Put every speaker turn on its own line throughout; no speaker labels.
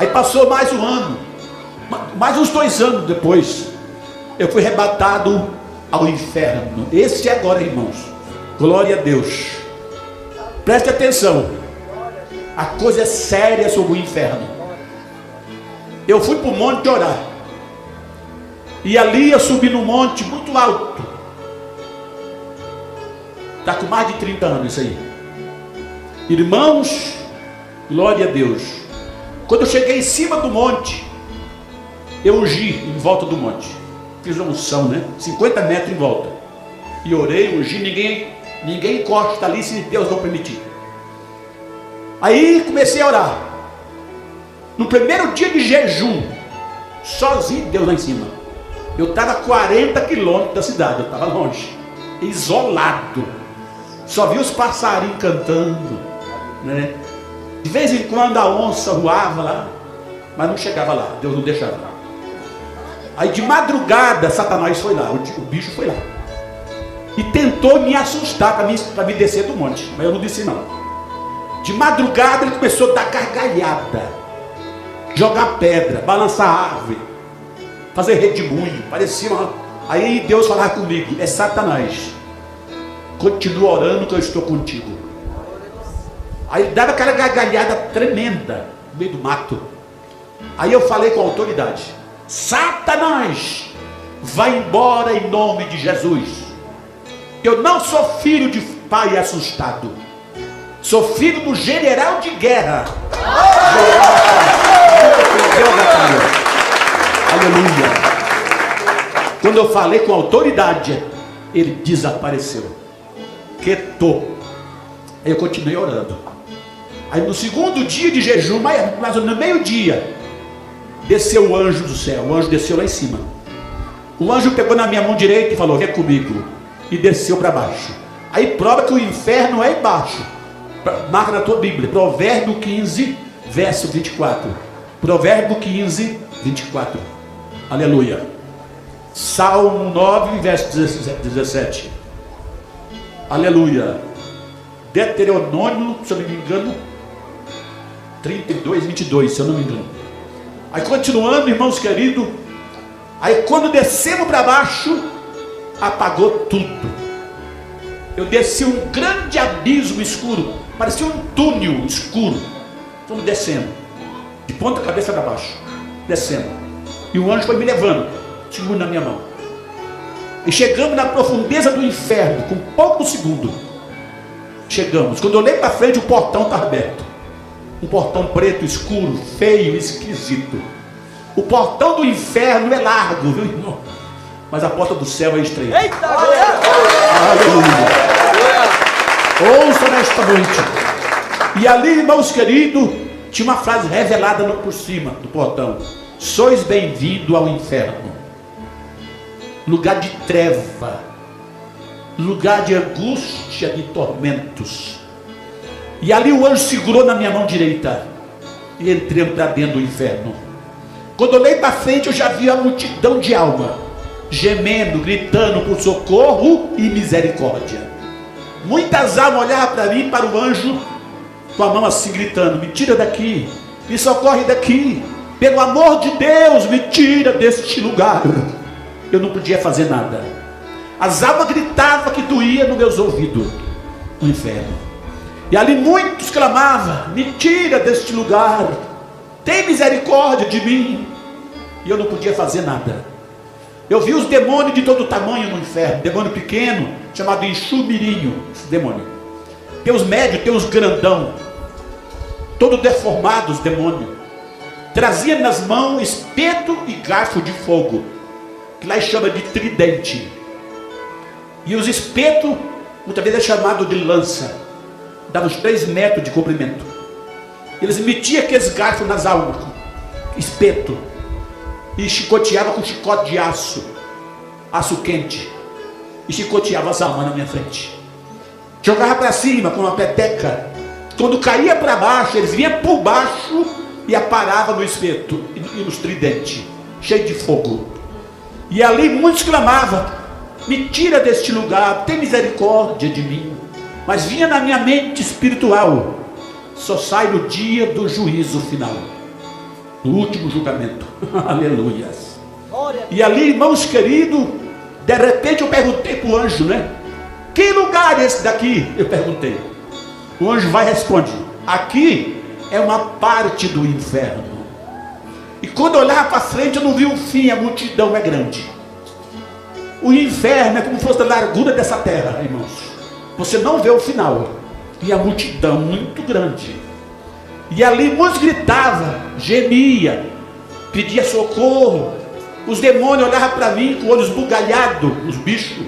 Aí passou mais um ano, mais uns 2 anos depois, eu fui arrebatado ao inferno. Esse é agora, irmãos. Glória a Deus. Preste atenção. A coisa é séria sobre o inferno. Eu fui para o monte orar. E ali eu subi num monte muito alto. Está com mais de 30 anos isso aí. Irmãos, glória a Deus. Quando eu cheguei em cima do monte, eu ungi em volta do monte. Fiz uma unção, né? 50 metros em volta. E orei, ungi, ninguém encosta ali se Deus não permitir. Aí comecei a orar. No primeiro dia de jejum, sozinho, Deus lá em cima. Eu estava a 40 quilômetros da cidade, eu estava longe, isolado. Só vi os passarinhos cantando, né? De vez em quando a onça voava lá, mas não chegava lá, Deus não deixava. Aí de madrugada Satanás foi lá, o bicho foi lá e tentou me assustar para me descer do monte, mas eu não desci não. De madrugada ele começou a dar gargalhada, jogar pedra, balançar árvore, fazer redemoinho, parecia uma... Aí Deus falava comigo: é Satanás, continua orando que eu estou contigo. Aí dava aquela gargalhada tremenda no meio do mato. Aí eu falei com a autoridade: Satanás, vai embora em nome de Jesus. Eu não sou filho de pai assustado, sou filho do general de guerra. Aleluia. Quando eu falei com a autoridade, ele desapareceu, quietou. Aí eu continuei orando. Aí no segundo dia de jejum, mais ou menos no meio-dia, desceu o anjo do céu. O anjo desceu lá em cima. O anjo pegou na minha mão direita e falou: vem comigo. E desceu para baixo. Aí prova que o inferno é embaixo. Marca na tua Bíblia, Provérbio 15, verso 24. Provérbio 15, 24. Aleluia. Salmo 9, verso 17. Aleluia. Deuteronômio, se eu não me engano, 32, 22, se eu não me engano. Aí continuando, irmãos queridos, aí quando descemos para baixo, apagou tudo. Eu desci um grande abismo escuro, parecia um túnel escuro. Fomos descendo, de ponta cabeça para baixo, descendo. E o anjo foi me levando, segurando na minha mão. E chegamos na profundeza do inferno, com poucos segundos. Chegamos. Quando eu olhei para frente, o portão estava aberto. Um portão preto, escuro, feio, esquisito. O portão do inferno é largo, viu, irmão? Mas a porta do céu é estreita.
Eita!
Aleluia! Ouça nesta noite. E ali, irmãos queridos, tinha uma frase revelada por cima do portão: sois bem-vindo ao inferno. Lugar de treva, lugar de angústia, de tormentos. E ali o anjo segurou na minha mão direita e entramos para dentro do inferno. Quando eu olhei para frente, eu já vi a multidão de alma gemendo, gritando por socorro e misericórdia. Muitas almas olhavam para mim, para o anjo, com a mão assim gritando: me tira daqui, me socorre daqui, pelo amor de Deus, me tira deste lugar. Eu não podia fazer nada. As almas gritavam que doía nos meus ouvidos, no inferno. E ali muitos clamavam: me tira deste lugar, tem misericórdia de mim. E eu não podia fazer nada. Eu vi os demônios de todo tamanho no inferno. Demônio pequeno, chamado enxumirinho, esse demônio. Tem os médios, tem os grandão, todo deformados, demônio. Trazia nas mãos espeto e garfo de fogo, que lá chama de tridente. E os espetos, muitas vezes é chamado de lança, dava uns 3 metros de comprimento. Eles metiam aqueles garfos nas almas, espeto, e chicoteava com chicote de aço quente, e chicoteava as almas na minha frente. Jogava para cima com uma peteca. Quando caía para baixo, eles vinham por baixo e aparavam no espeto e nos tridentes, cheio de fogo. E ali muitos clamavam: me tira deste lugar, tem misericórdia de mim. Mas vinha na minha mente espiritual: só sai no dia do juízo final. no último julgamento. Aleluias. E ali, irmãos queridos, de repente eu perguntei para o anjo, né? Que lugar é esse daqui? Eu perguntei. O anjo vai e responde: aqui é uma parte do inferno. E quando eu olhava para frente, eu não vi o fim, a multidão é grande. O inferno é como se fosse a largura dessa terra, irmãos. Você não vê o final. E a multidão muito grande. E ali muitos gritavam, gemia, pedia socorro. Os demônios olhavam para mim com olhos bugalhados, os bichos,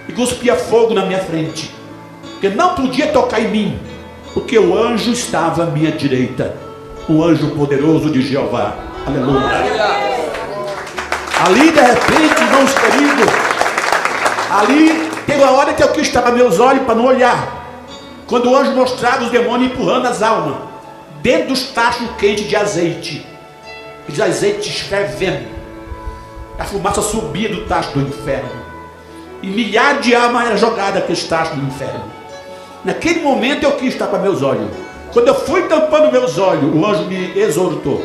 e cuspia fogo na minha frente. Porque não podia tocar em mim, porque o anjo estava à minha direita. O anjo poderoso de Jeová. Aleluia. Ali de repente, irmãos queridos, ali teve uma hora que eu quis tapar meus olhos para não olhar. Quando o anjo mostrava os demônios empurrando as almas dentro dos tachos quentes de azeite, de azeite fervendo. A fumaça subia do tacho do inferno, e milhares de almas eram jogadas naqueles tachos do inferno. Naquele momento eu quis tapar meus olhos. Quando eu fui tampando meus olhos, o anjo me exortou: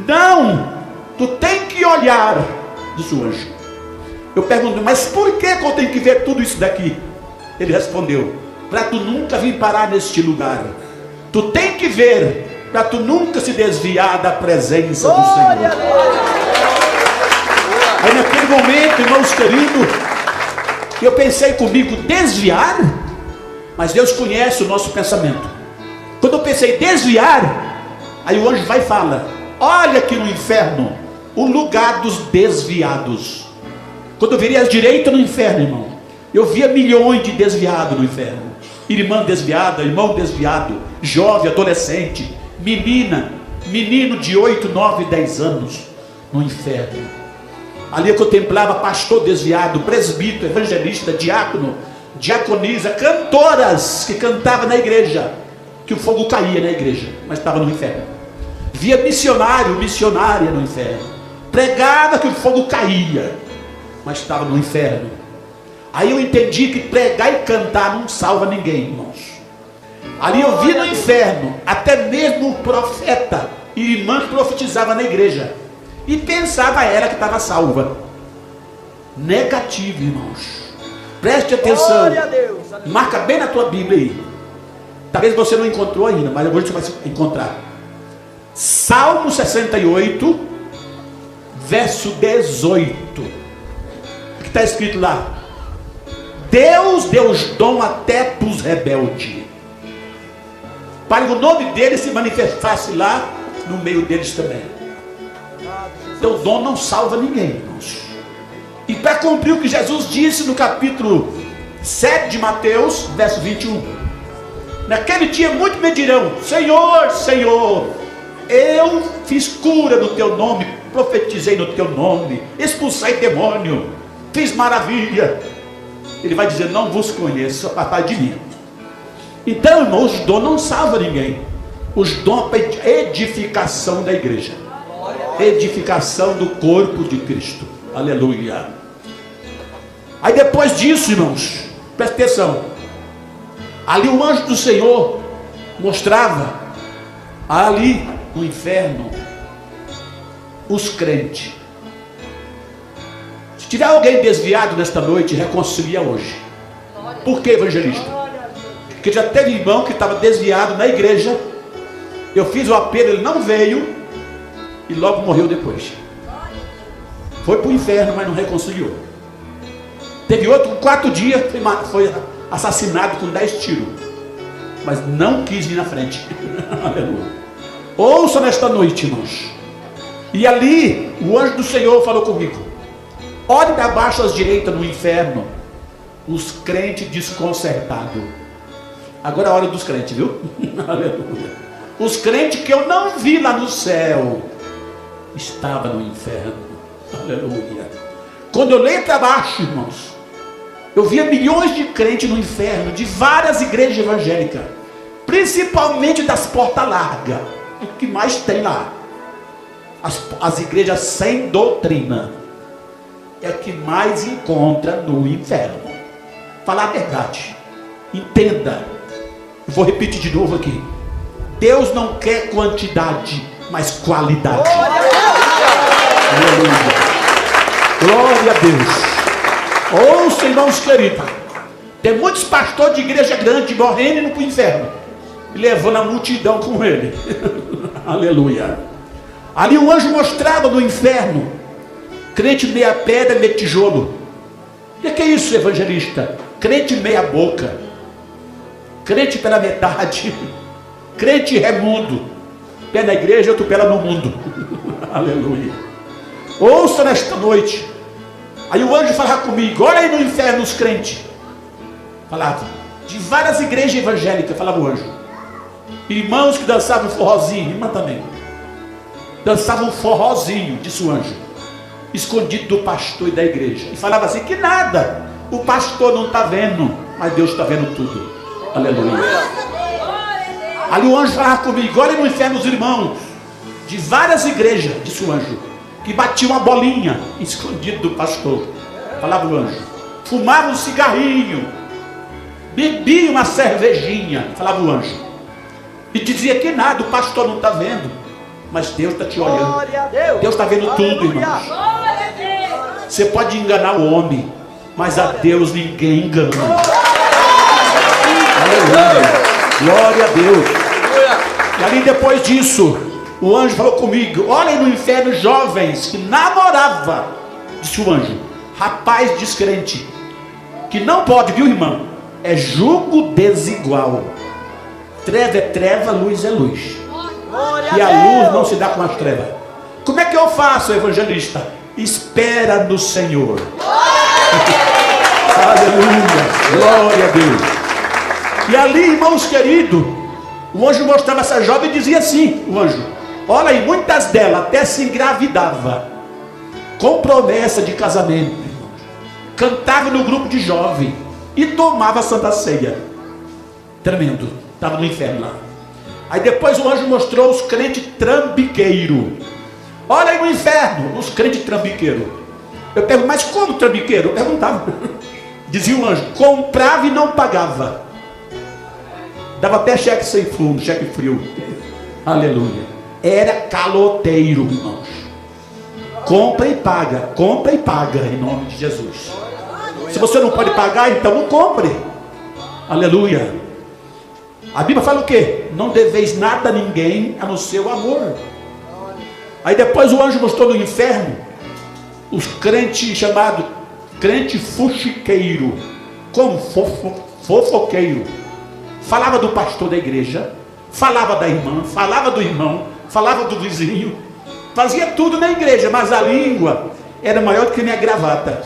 não, tu tem que olhar, disse o anjo. Eu perguntei: mas por que eu tenho que ver tudo isso daqui? Ele respondeu: para tu nunca vir parar neste lugar. Tu tem que ver, para tu nunca se desviar da presença do Senhor. Aí naquele momento, irmãos queridos, eu pensei comigo: desviar? Mas Deus conhece o nosso pensamento. Quando eu pensei desviar, aí o anjo vai e fala: olha aqui no inferno, o lugar dos desviados. Quando eu virei à direita no inferno, irmão, eu via milhões de desviados no inferno. Irmã desviada, irmão desviado, jovem, adolescente, menina, menino de 8, 9, 10 anos no inferno. Ali eu contemplava pastor desviado, presbítero, evangelista, diácono, diaconisa, cantoras que cantavam na igreja, que o fogo caía na igreja, mas estava no inferno. Via missionário, missionária no inferno, pregava que o fogo caía, mas estava no inferno. Aí eu entendi que pregar e cantar não salva ninguém, irmãos. Ali eu vi no inferno até mesmo o profeta e irmã que profetizava na igreja, e pensava era que estava salva. Negativo, irmãos. Preste atenção. Marca bem na tua Bíblia aí. Talvez você não encontrou ainda, mas hoje você vai encontrar. Salmo 68, verso 18. O que está escrito lá? Deus deu os dons até para os rebeldes, para que o nome deles se manifestasse lá no meio deles também. Teu dom não salva ninguém, irmãos. E para cumprir o que Jesus disse no capítulo 7 de Mateus, verso 21. Naquele dia muitos me dirão: Senhor, Senhor, eu fiz cura no teu nome, profetizei no teu nome, expulsei demônio, fiz maravilha. Ele vai dizer: não vos conheço, apartai de mim. Então, irmão, os dons não salvam ninguém. Os dons para edificação da igreja, edificação do corpo de Cristo. Aleluia. Aí depois disso, irmãos, presta atenção. Ali o anjo do Senhor mostrava ali no inferno os crentes. Se tiver alguém desviado nesta noite, reconcilia hoje. Por que, evangelista? Porque já teve irmão que estava desviado na igreja. Eu fiz o apelo, ele não veio e logo morreu depois. Foi para o inferno, mas não reconciliou. Teve outro, 4 dias, foi assassinado com 10 tiros, mas não quis ir na frente. Aleluia. Ouça nesta noite, irmãos. E ali o anjo do Senhor falou comigo: olhe para baixo à direita no inferno, os crentes desconcertados. Agora é a hora dos crentes, viu? Aleluia. Os crentes que eu não vi lá no céu estavam no inferno. Aleluia. Quando eu olhei para baixo, irmãos, eu via milhões de crentes no inferno, de várias igrejas evangélicas, principalmente das portas largas. O que mais tem lá? As igrejas sem doutrina é o que mais encontra no inferno. Falar a verdade, entenda. Eu vou repetir de novo aqui: Deus não quer quantidade, mas qualidade. Aleluia. Glória a Deus. Ouça, irmãos queridos, tem muitos pastores de igreja grande morrendo e indo para o inferno, e levando a multidão com ele. Aleluia. Ali um anjo mostrava no inferno crente meia pedra, meia tijolo. O que é isso, evangelista? Crente meia boca, crente pela metade, crente remundo, pé na igreja, outro pé lá no mundo. Aleluia. Ouça nesta noite. Aí o anjo falava comigo, olha aí no inferno os crentes. Falava, de várias igrejas evangélicas, falava o anjo. Irmãos que dançavam forrozinho, irmã também. Dançavam forrozinho, disse o anjo, escondido do pastor e da igreja. E falava assim, que nada, o pastor não está vendo, mas Deus está vendo tudo. Aleluia. Ali o anjo falava comigo, olha no inferno os irmãos, de várias igrejas, disse o anjo, que batiam uma bolinha, escondido do pastor. Falava o anjo. Fumavam um cigarrinho, bebiam uma cervejinha, falava o anjo. E dizia que nada, o pastor não está vendo, mas Deus está te olhando. Deus está vendo tudo, irmãos. Você pode enganar o homem, mas a Deus ninguém engana. Aleluia. Glória a Deus. E ali depois disso, o anjo falou comigo, olha aí no inferno jovens que namoravam, disse o anjo, rapaz descrente, que não pode, viu irmão, é jugo desigual. Treva é treva, luz é luz. E a luz não se dá com as trevas. Como é que eu faço, evangelista? Espera no Senhor. Aleluia, glória a Deus. E ali, irmãos queridos, o anjo mostrava essa jovem e dizia assim, o anjo, olha aí, muitas delas até se engravidava, com promessa de casamento, cantava no grupo de jovem e tomava a Santa Ceia. Tremendo, estava no inferno lá. Aí depois o anjo mostrou os crentes trambiqueiros. Olha aí no inferno, os crentes trambiqueiros. Eu pergunto, mas como trambiqueiro? Eu perguntava. Dizia o anjo, comprava e não pagava. Dava até cheque sem fundo, cheque frio. Aleluia. Era caloteiro, irmãos. Compra e paga em nome de Jesus. Se você não pode pagar, então não compre. Aleluia. A Bíblia fala o quê? Não deveis nada a ninguém a não ser o amor. Aí depois o anjo mostrou no inferno os crentes chamados crente fuxiqueiro, como fofoqueiro. Falava do pastor da igreja, falava da irmã, falava do irmão, falava do vizinho, fazia tudo na igreja, mas a língua era maior do que minha gravata.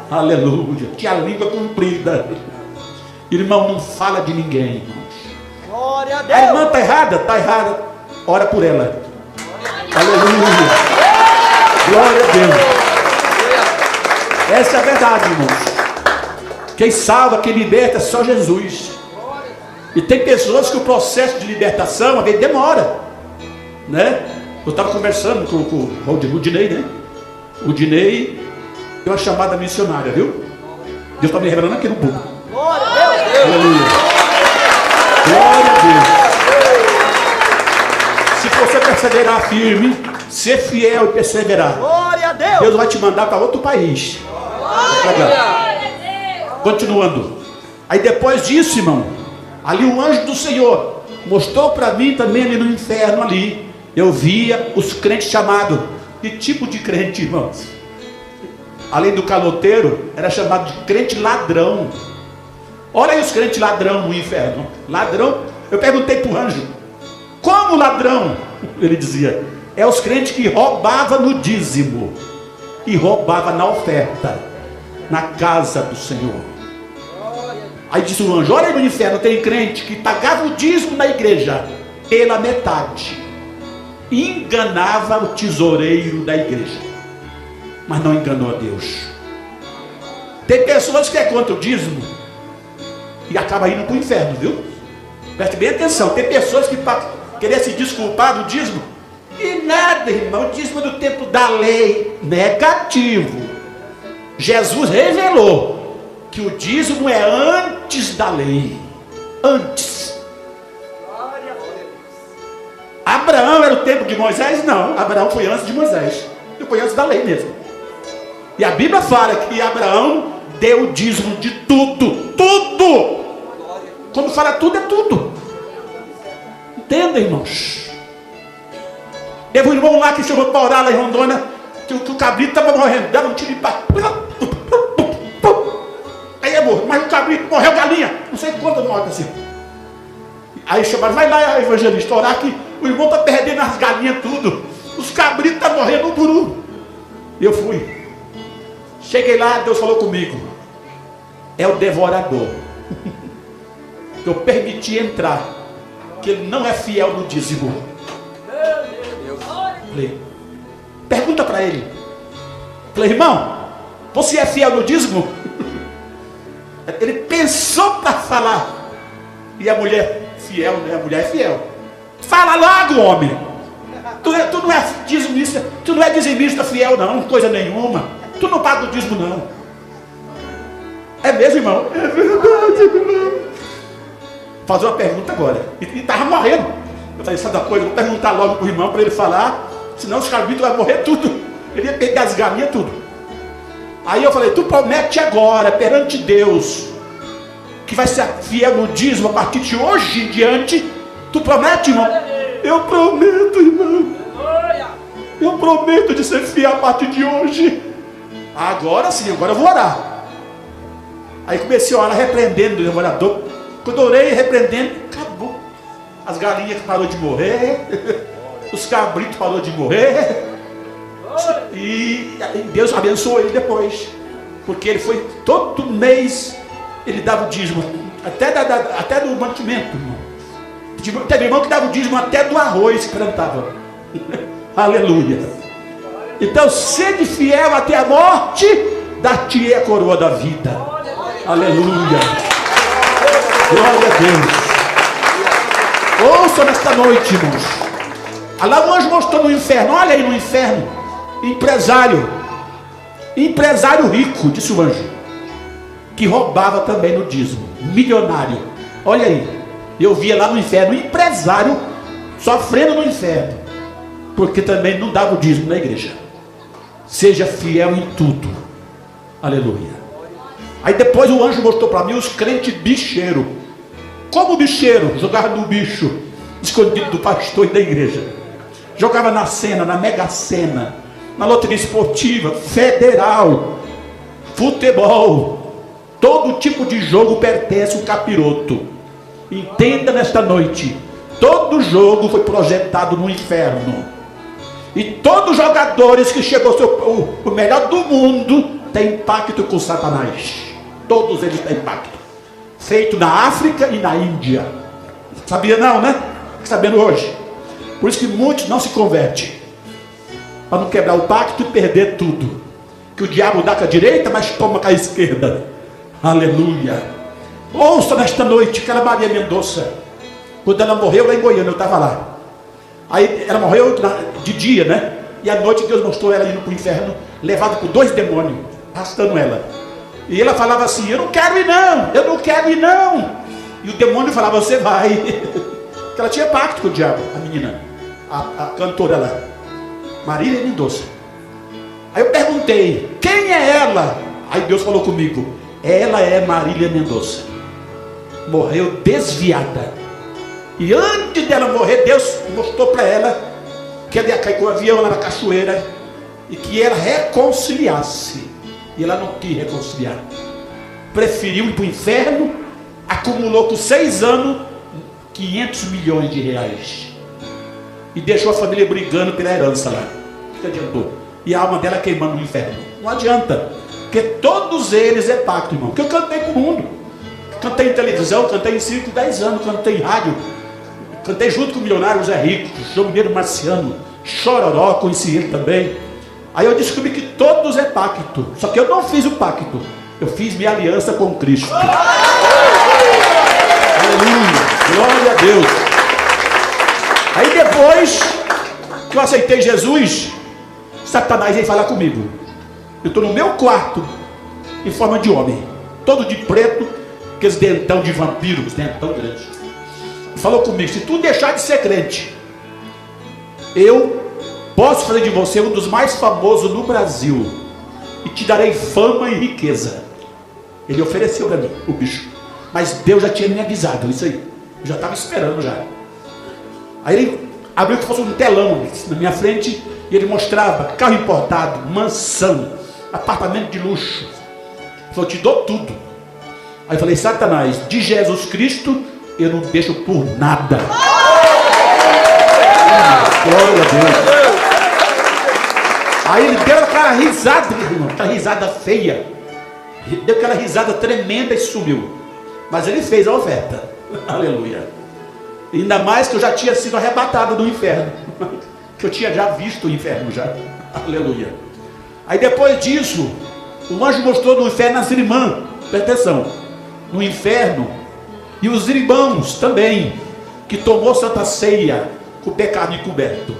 Aleluia, tinha a língua comprida. Irmão, não fala de ninguém, irmãos. Glória a Deus. A irmã está errada? Está errada. Ora por ela. Aleluia. Glória a Deus. Essa é a verdade, irmãos. Quem salva, quem liberta é só Jesus. E tem pessoas que o processo de libertação, às vezes, demora, né? Eu estava conversando com o Rudinei, né? O Rudinei tem uma chamada missionária, viu? Deus está me revelando aqui no público. Glória a Deus! Aleluia! Glória a Deus! Se você perseverar firme, ser fiel e perseverar, glória a Deus! Deus vai te mandar para outro país. Continuando. Aí depois disso, irmão, ali o anjo do Senhor mostrou para mim também ali no inferno ali. Eu via os crentes chamados. Que tipo de crente, irmãos? Além do caloteiro, era chamado de crente ladrão. Olha aí os crentes ladrão no inferno. Ladrão, eu perguntei para o anjo, como ladrão? Ele dizia, é os crentes que roubavam no dízimo e roubavam na oferta, na casa do Senhor. Aí disse o anjo, olha aí no inferno, tem crente que pagava o dízimo na igreja pela metade, enganava o tesoureiro da igreja, mas não enganou a Deus. Tem pessoas que é contra o dízimo e acaba indo para o inferno, viu? Preste bem atenção, tem pessoas que querem se desculpar do dízimo, e nada, irmão, o dízimo é do tempo da lei, negativo. Jesus revelou que o dízimo é antes da lei, antes. Abraão era o tempo de Moisés? Não, Abraão foi antes de Moisés. Foi antes da lei mesmo. E a Bíblia fala que Abraão deu o dízimo de tudo. Tudo! Quando fala tudo, é tudo. Entenda, irmãos? Teve um irmão lá que chamou para orar lá em Rondônia, que o cabrito estava morrendo, dava um tiro de pá. Aí morreu, mas o cabrito morreu, galinha, não sei quantas mortes assim. Aí chamaram, vai lá, evangelista, orar que o irmão está perdendo as galinhas tudo. Os cabritos estão morrendo um por um. E eu fui. Cheguei lá, Deus falou comigo. É o devorador. Que eu permiti entrar. Que ele não é fiel no dízimo. Falei, pergunta para ele. Falei, irmão, você é fiel no dízimo? Ele pensou para falar. E a mulher fiel, né? A mulher é fiel. Fala logo, homem. Tu não é dizimista, tu não é dizimista fiel não, coisa nenhuma. Tu não paga o dízimo não. É mesmo, irmão? É verdade, irmão. Fazer uma pergunta agora. E estava morrendo. Eu falei, sabe da coisa? Vou perguntar logo para o irmão para ele falar. Senão os cabritos vão morrer tudo. Ele ia pegar as galinhas tudo. Aí eu falei, tu promete agora perante Deus que vai ser fiel no dízimo a partir de hoje em diante. Tu promete, irmão? Eu prometo, irmão. Eu prometo de ser fiel a partir de hoje. Agora sim, agora eu vou orar. Aí comecei a orar repreendendo o devorador. Quando eu orei repreendendo, acabou. As galinhas parou de morrer. Os cabritos parou de morrer. E Deus abençoou ele depois. Porque ele foi, todo mês, ele dava o dízimo. Até do mantimento, irmão. Teve irmão que dava o dízimo até do arroz que plantava. Aleluia. Então, sede fiel até a morte, dar-te-ei a coroa da vida. Aleluia. Glória a Deus. Ouça nesta noite, irmãos. Lá o anjo mostrou no inferno. Olha aí no inferno. Empresário rico, disse o anjo, que roubava também no dízimo. Milionário. Olha aí. Eu via lá no inferno, empresário sofrendo no inferno, porque também não dava o dízimo na igreja. Seja fiel em tudo. Aleluia. Aí depois o anjo mostrou para mim os crentes bicheiros. Como bicheiro? Jogava no bicho, escondido do pastor e da igreja. Jogava na cena, na mega sena, na loteria esportiva, federal, futebol. Todo tipo de jogo pertence ao capiroto. Entenda nesta noite, todo jogo foi projetado no inferno. E todos os jogadores que chegou o melhor do mundo tem pacto com Satanás. Todos eles têm pacto. Feito na África e na Índia. Sabia não, né? Sabendo hoje. Por isso que muitos não se convertem. Para não quebrar o pacto e perder tudo. Que o diabo dá com a direita, mas toma com a esquerda. Aleluia. Ouça nesta noite, aquela Maria Mendonça. Quando ela morreu lá em Goiânia, eu estava lá. Aí ela morreu de dia, né? E à noite Deus mostrou ela indo para o inferno, levada por 2 demônios, arrastando ela. E ela falava assim, eu não quero ir não, eu não quero ir não. E o demônio falava, você vai. Porque ela tinha pacto com o diabo, a menina, a cantora lá, Marília Mendonça. Aí eu perguntei, quem é ela? Aí Deus falou comigo, ela é Marília Mendonça. Morreu desviada. E antes dela morrer, Deus mostrou para ela que ela ia cair com o avião lá na cachoeira e que ela reconciliasse. E ela não quis reconciliar. Preferiu ir para o inferno. Acumulou por 6 anos 500 milhões de reais. E deixou a família brigando pela herança lá. O que adiantou? E a alma dela queimando no inferno. Não adianta. Porque todos eles é pacto, irmão. Porque eu cantei para o mundo. Cantei em televisão, cantei em circo 10 anos, cantei em rádio. Cantei junto com o milionário Zé Rico, João Mineiro Marciano, Chororó, conheci ele também. Aí eu descobri que todos é pacto. Só que eu não fiz o pacto. Eu fiz minha aliança com Cristo. Aleluia. Glória a Deus. Aí depois que eu aceitei Jesus, Satanás veio falar comigo. Eu estou no meu quarto, em forma de homem, todo de preto, aqueles dentão de vampiro, dentão grande. Falou comigo, se tu deixar de ser crente eu posso fazer de você um dos mais famosos no Brasil, e te darei fama e riqueza. Ele ofereceu para mim, o bicho, mas Deus já tinha me avisado isso aí, eu já estava esperando já. Aí ele abriu que fosse um telão na minha frente, e ele mostrava carro importado, mansão, apartamento de luxo. Ele falou: te dou tudo. Aí eu falei: Satanás, de Jesus Cristo eu não deixo por nada. Glória a Deus. Aí ele deu aquela risada, meu irmão, aquela risada feia, deu aquela risada tremenda e sumiu. Mas ele fez a oferta. Aleluia. Ainda mais que eu já tinha sido arrebatado do inferno, que eu tinha já visto o inferno já. Aleluia. Aí depois disso, o anjo mostrou no inferno as irmãs, presta atenção, no inferno, e os irmãos também, que tomou santa ceia com o pecado encoberto.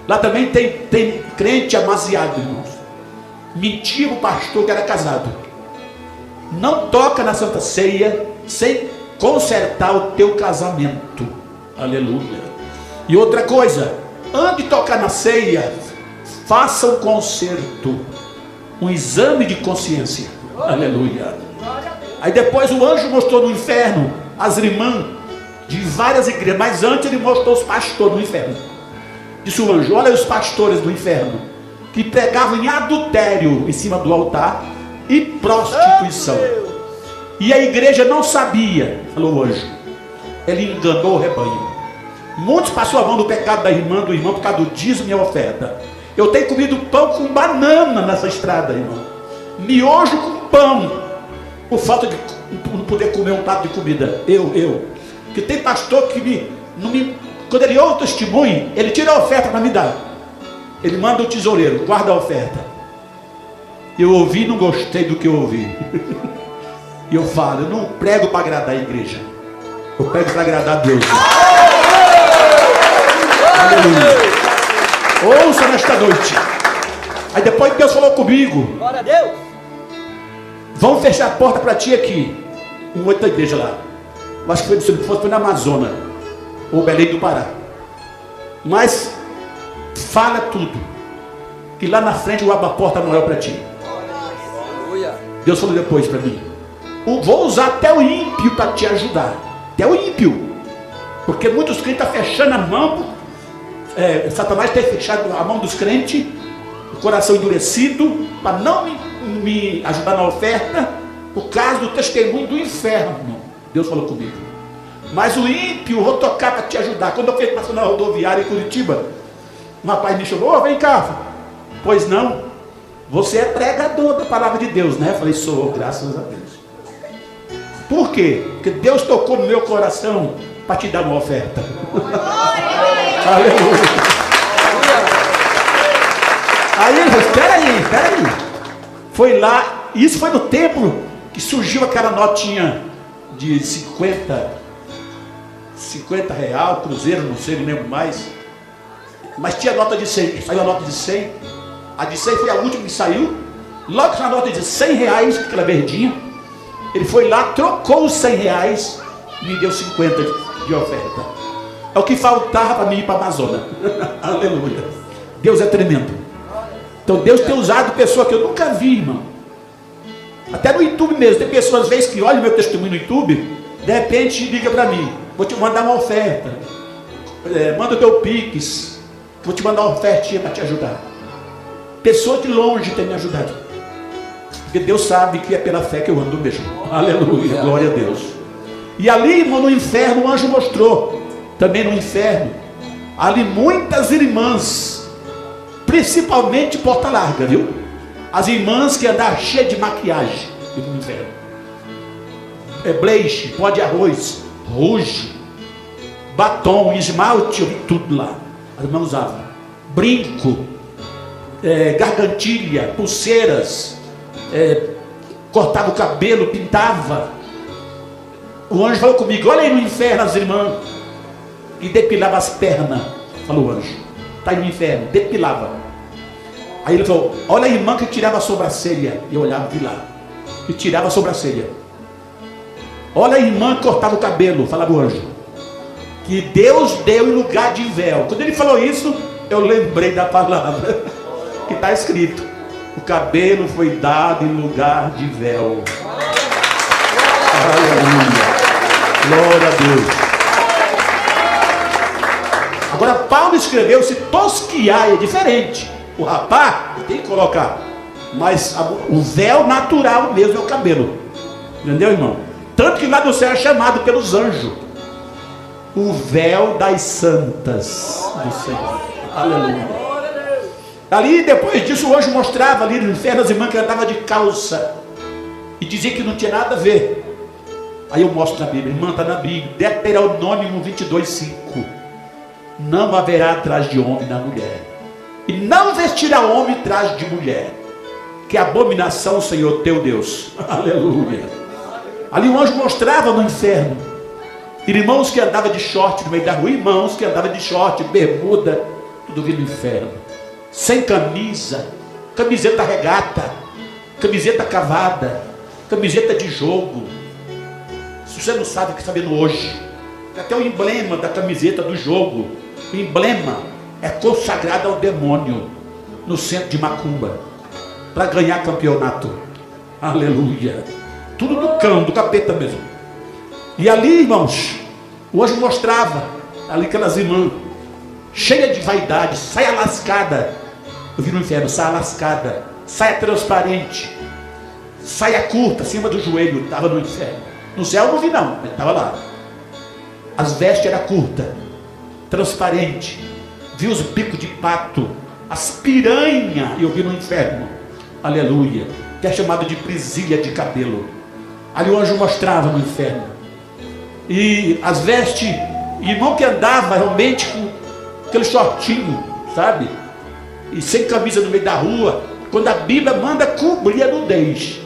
Lá também tem crente amaziado, irmãos. Mentiu o pastor que era casado. Não toca na santa ceia sem consertar o teu casamento. Aleluia. E outra coisa, antes de tocar na ceia, faça um conserto, um exame de consciência. Aleluia. Aí depois o anjo mostrou no inferno as irmãs de várias igrejas, mas antes ele mostrou os pastores no inferno. Disse o anjo: olha os pastores do inferno, que pregavam em adultério em cima do altar e prostituição. E a igreja não sabia, falou o anjo. Ele enganou o rebanho. Muitos passou a mão no pecado da irmã, do irmão, por causa do dízimo e a oferta. Eu tenho comido pão com banana nessa estrada, irmão. Miojo com pão, por falta de não poder comer um prato de comida. Que tem pastor que quando ele ouve o testemunho, ele tira a oferta para me dar. Ele manda o tesoureiro: guarda a oferta. Eu ouvi e não gostei do que eu ouvi. E eu falo: eu não prego para agradar a igreja, eu prego para agradar a Deus. Aleluia. Ouça nesta noite. Aí depois Deus falou comigo: glória a Deus, vamos fechar a porta para ti aqui, em outra igreja lá. Eu acho que foi na Amazônia ou Belém do Pará. Mas fala tudo, que lá na frente eu abro a porta maior para ti. Deus falou depois para mim: vou usar até o ímpio para te ajudar. Até o ímpio. Porque muitos crentes estão fechando a mão. Satanás tem fechado a mão dos crentes, o coração endurecido, para não me ajudar na oferta, por causa do testemunho do inferno. Deus falou comigo: mas o ímpio eu vou tocar para te ajudar. Quando eu fui passando na rodoviária em Curitiba, um rapaz me chamou: ô, vem cá. Pois não, você é pregador da palavra de Deus, né? Eu falei: sou, graças a Deus. Por quê? Porque Deus tocou no meu coração para te dar uma oferta. Aleluia. Aí ele falou: espera aí. Foi lá, isso foi no templo que surgiu aquela notinha de 50 real, cruzeiro, não sei, não lembro mais. Mas tinha nota de 100, saiu a nota de 100. A de 100 foi a última que saiu. Logo que na nota de 100 reais, aquela verdinha, ele foi lá, trocou os 100 reais e me deu 50 de oferta. É o que faltava para mim ir para a Amazônia. Aleluia. Deus é tremendo. Então Deus tem usado pessoa que eu nunca vi, irmão. Até no YouTube mesmo. Tem pessoas às vezes que olham meu testemunho no YouTube, de repente liga para mim: vou te mandar uma oferta, manda o teu Pix, vou te mandar uma ofertinha para te ajudar. Pessoa de longe tem me ajudado, porque Deus sabe que é pela fé que eu ando mesmo. Aleluia, glória a Deus. E ali, irmão, no inferno, o anjo mostrou, também no inferno, ali muitas irmãs, principalmente Porta Larga, viu? As irmãs que andavam cheias de maquiagem no inferno. Bleiche, pó de arroz, rouge, batom, esmalte, eu vi tudo lá. As irmãs usavam brinco, gargantilha, pulseiras, cortava o cabelo, pintava. O anjo falou comigo: olha aí no inferno as irmãs, e depilava as pernas. Falou o anjo: está aí no inferno, depilava. Aí ele falou: olha a irmã que tirava a sobrancelha. E eu olhava, vi lá, que tirava a sobrancelha. Olha a irmã que cortava o cabelo. Falava o anjo: que Deus deu em lugar de véu. Quando ele falou isso, eu lembrei da palavra que está escrito: o cabelo foi dado em lugar de véu. Aleluia, glória a Deus. Agora Paulo escreveu: se tosquiar é diferente. O rapaz tem que colocar, mas o véu natural mesmo é o cabelo. Entendeu, irmão? Tanto que lá no céu é chamado pelos anjos o véu das santas do Senhor. Aleluia. Ali, depois disso, o anjo mostrava ali no inferno as irmãs que andavam de calça e dizia que não tinha nada a ver. Aí eu mostro na Bíblia, irmã, está na Bíblia, Deuteronômio 22:5. Não haverá traje de homem na mulher, e não vestirá homem traje de mulher, que é abominação ao Senhor teu Deus. Aleluia. Ali o anjo mostrava no inferno irmãos que andavam de short no meio da rua, irmãos que andavam de short, bermuda, tudo vindo no inferno, sem camisa, camiseta regata, camiseta cavada, camiseta de jogo. Se você não sabe o que está vendo hoje, até o emblema da camiseta do jogo, o emblema é consagrado ao demônio no centro de macumba, para ganhar campeonato. Aleluia. Tudo do cão, do capeta mesmo. E ali, irmãos, o anjo mostrava ali aquelas irmãs cheias de vaidade, saia lascada. Eu vi no inferno, saia lascada, saia transparente, saia curta, acima do joelho. Estava no inferno. No céu eu não vi não, mas estava lá. As vestes eram curtas, transparente. Vi os bicos de pato, as piranhas, eu vi no inferno. Aleluia. Que é chamado de presilha de cabelo. Ali o anjo mostrava no inferno. E as vestes, irmão que andava realmente com aquele shortinho, sabe? E sem camisa no meio da rua, quando a Bíblia manda cobrir a nudez.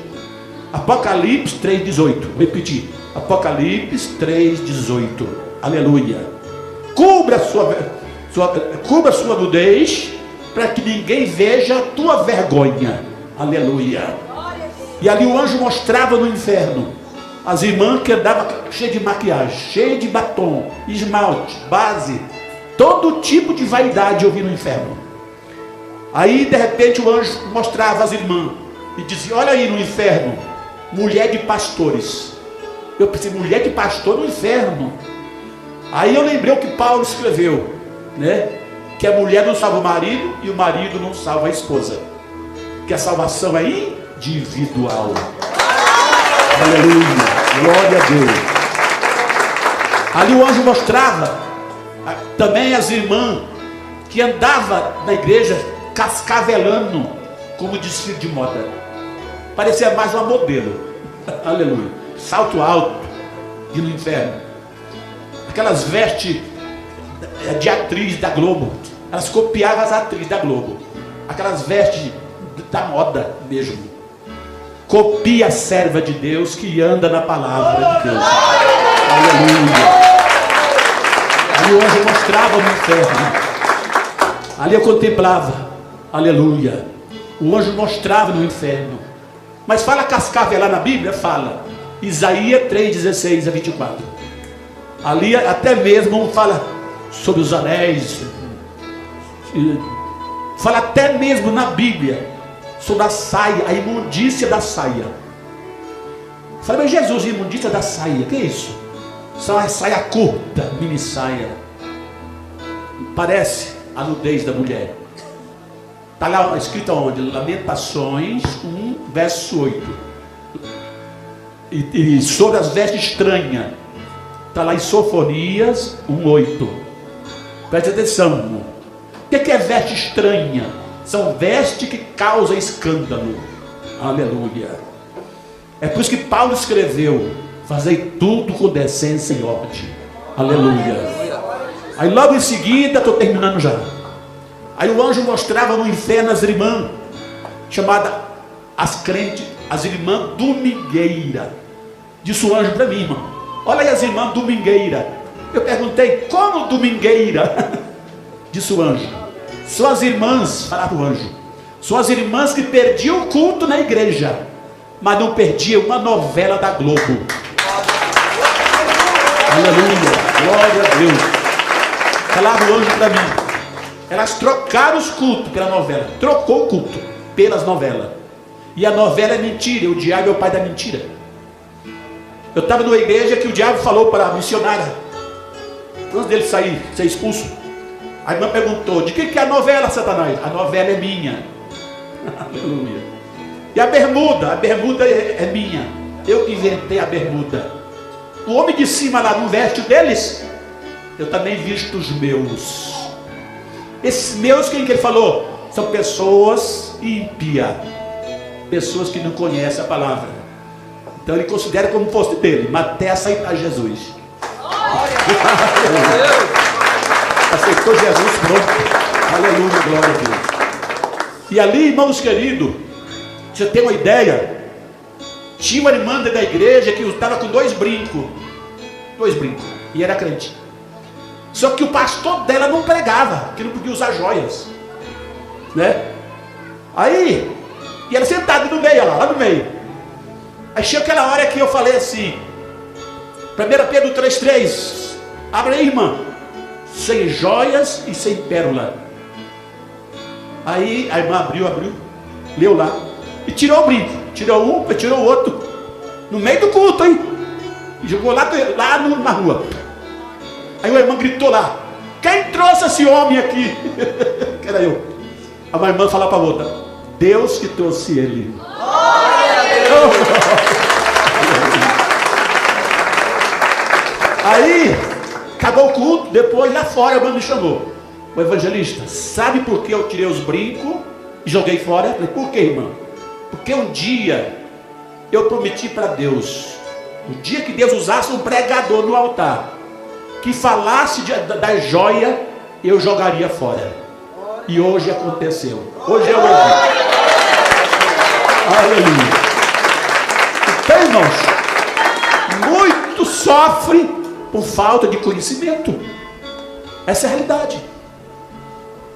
Apocalipse 3,18. Vou repetir. Apocalipse 3,18. Aleluia. Cubra a sua nudez, para que ninguém veja a tua vergonha. Aleluia. E ali o anjo mostrava no inferno as irmãs que andavam cheias de maquiagem, cheias de batom, esmalte, base, todo tipo de vaidade eu vi no inferno. Aí de repente o anjo mostrava as irmãs e dizia: olha aí no inferno, mulher de pastores. Eu pensei, mulher de pastor no inferno. Aí eu lembrei o que Paulo escreveu, né? Que a mulher não salva o marido e o marido não salva a esposa, que a salvação é individual. Aleluia, glória a Deus. Ali o anjo mostrava também as irmãs que andavam na igreja cascavelando como desfile de moda. Parecia mais uma modelo. Aleluia. Salto alto e no inferno. Aquelas vestes de atriz da Globo. Elas copiavam as atrizes da Globo. Aquelas vestes da moda mesmo. Copia a serva de Deus que anda na palavra de Deus. Aleluia. Ali o anjo mostrava no inferno. Ali eu contemplava. Aleluia. O anjo mostrava no inferno. Mas fala cascavel lá na Bíblia? Fala. Isaías 3:16 a 24. Ali até mesmo fala sobre os anéis. Fala até mesmo na Bíblia sobre a saia, a imundícia da saia. Fala, mas Jesus, imundícia da saia, que é isso? Só a saia curta, mini saia. Parece a nudez da mulher. Está lá escrito onde? Lamentações 1, verso 8. E sobre as vestes estranhas. Está lá em Sofonias 1:8. Preste atenção, irmão. O que é veste estranha? São vestes que causam escândalo. Aleluia. É por isso que Paulo escreveu: fazei tudo com decência e ordem. Aleluia. Aí logo em seguida, estou terminando já. Aí o anjo mostrava no inferno as irmãs, chamadas as crentes, as irmãs domingueiras. Disse o anjo para mim, irmão: olha aí as irmãs domingueiras. Eu perguntei: como domingueira? Disse o anjo: são as irmãs, falava o anjo, são as irmãs que perdiam o culto na igreja, mas não perdiam uma novela da Globo. Aleluia, glória a Deus. Falava o anjo para mim. Elas trocaram os cultos pela novela. Trocou o culto pelas novelas. E a novela é mentira. O diabo é o pai da mentira. Eu estava numa igreja que o diabo falou para a missionária, antes dele ser expulso. A irmã perguntou: de que é a novela, Satanás? A novela é minha. Aleluia. E a bermuda é minha. Eu que inventei a bermuda. O homem de cima lá não veste o deles. Eu também visto os meus. Esses meus, quem que ele falou? São pessoas ímpias, pessoas que não conhecem a palavra. Então ele considera como fosse dele, mas até aceitar Jesus. Aceitou Jesus, pronto. Aleluia, glória a Deus. E ali, irmãos queridos, você tem uma ideia? Tinha uma irmã da igreja que estava com dois brincos, e era crente. Só que o pastor dela não pregava, que não podia usar joias, né? Aí, e ela sentada no meio, lá no meio. Aí chegou aquela hora que eu falei assim, 1 Pedro 3,3, abre aí, irmã, sem joias e sem pérola. Aí a irmã abriu, leu lá, e tirou o brinco, tirou um, tirou o outro, no meio do culto, hein? E jogou lá na rua. Aí o irmão gritou lá: quem trouxe esse homem aqui? Que era eu. A minha irmã falou para a outra: Deus que trouxe ele. Aí acabou o culto. Depois lá fora a irmã me chamou: o evangelista, sabe por que eu tirei os brincos e joguei fora? Eu falei: por que, irmã? Porque um dia eu prometi para Deus, no dia que Deus usasse um pregador no altar, que falasse da joia, eu jogaria fora. E hoje aconteceu. Hoje eu ouvi. Aleluia. Então, irmãos, muito sofre por falta de conhecimento. Essa é a realidade.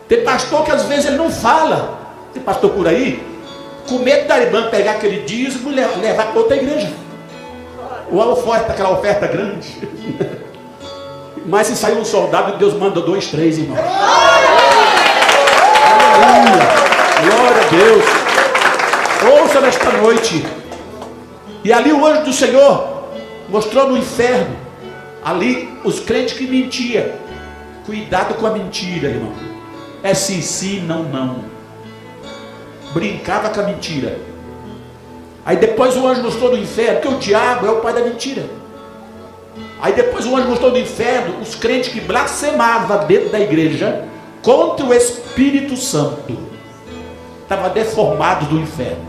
Tem pastor que às vezes ele não fala. Tem pastor por aí, com medo da irmã pegar aquele dízimo e levar para outra igreja. Ou a oferta, aquela oferta grande. Mas se saiu um soldado, Deus manda 2, 3, irmãos. Aleluia. Glória a Deus. Ouça nesta noite. E ali o anjo do Senhor mostrou no inferno, ali os crentes que mentiam. Cuidado com a mentira, irmão. É sim, sim, não, não. Brincava com a mentira. Aí depois o anjo mostrou no inferno, que o diabo é o pai da mentira. Aí depois o anjo mostrou no inferno os crentes que blasfemavam dentro da igreja contra o Espírito Santo. Estava deformado do inferno.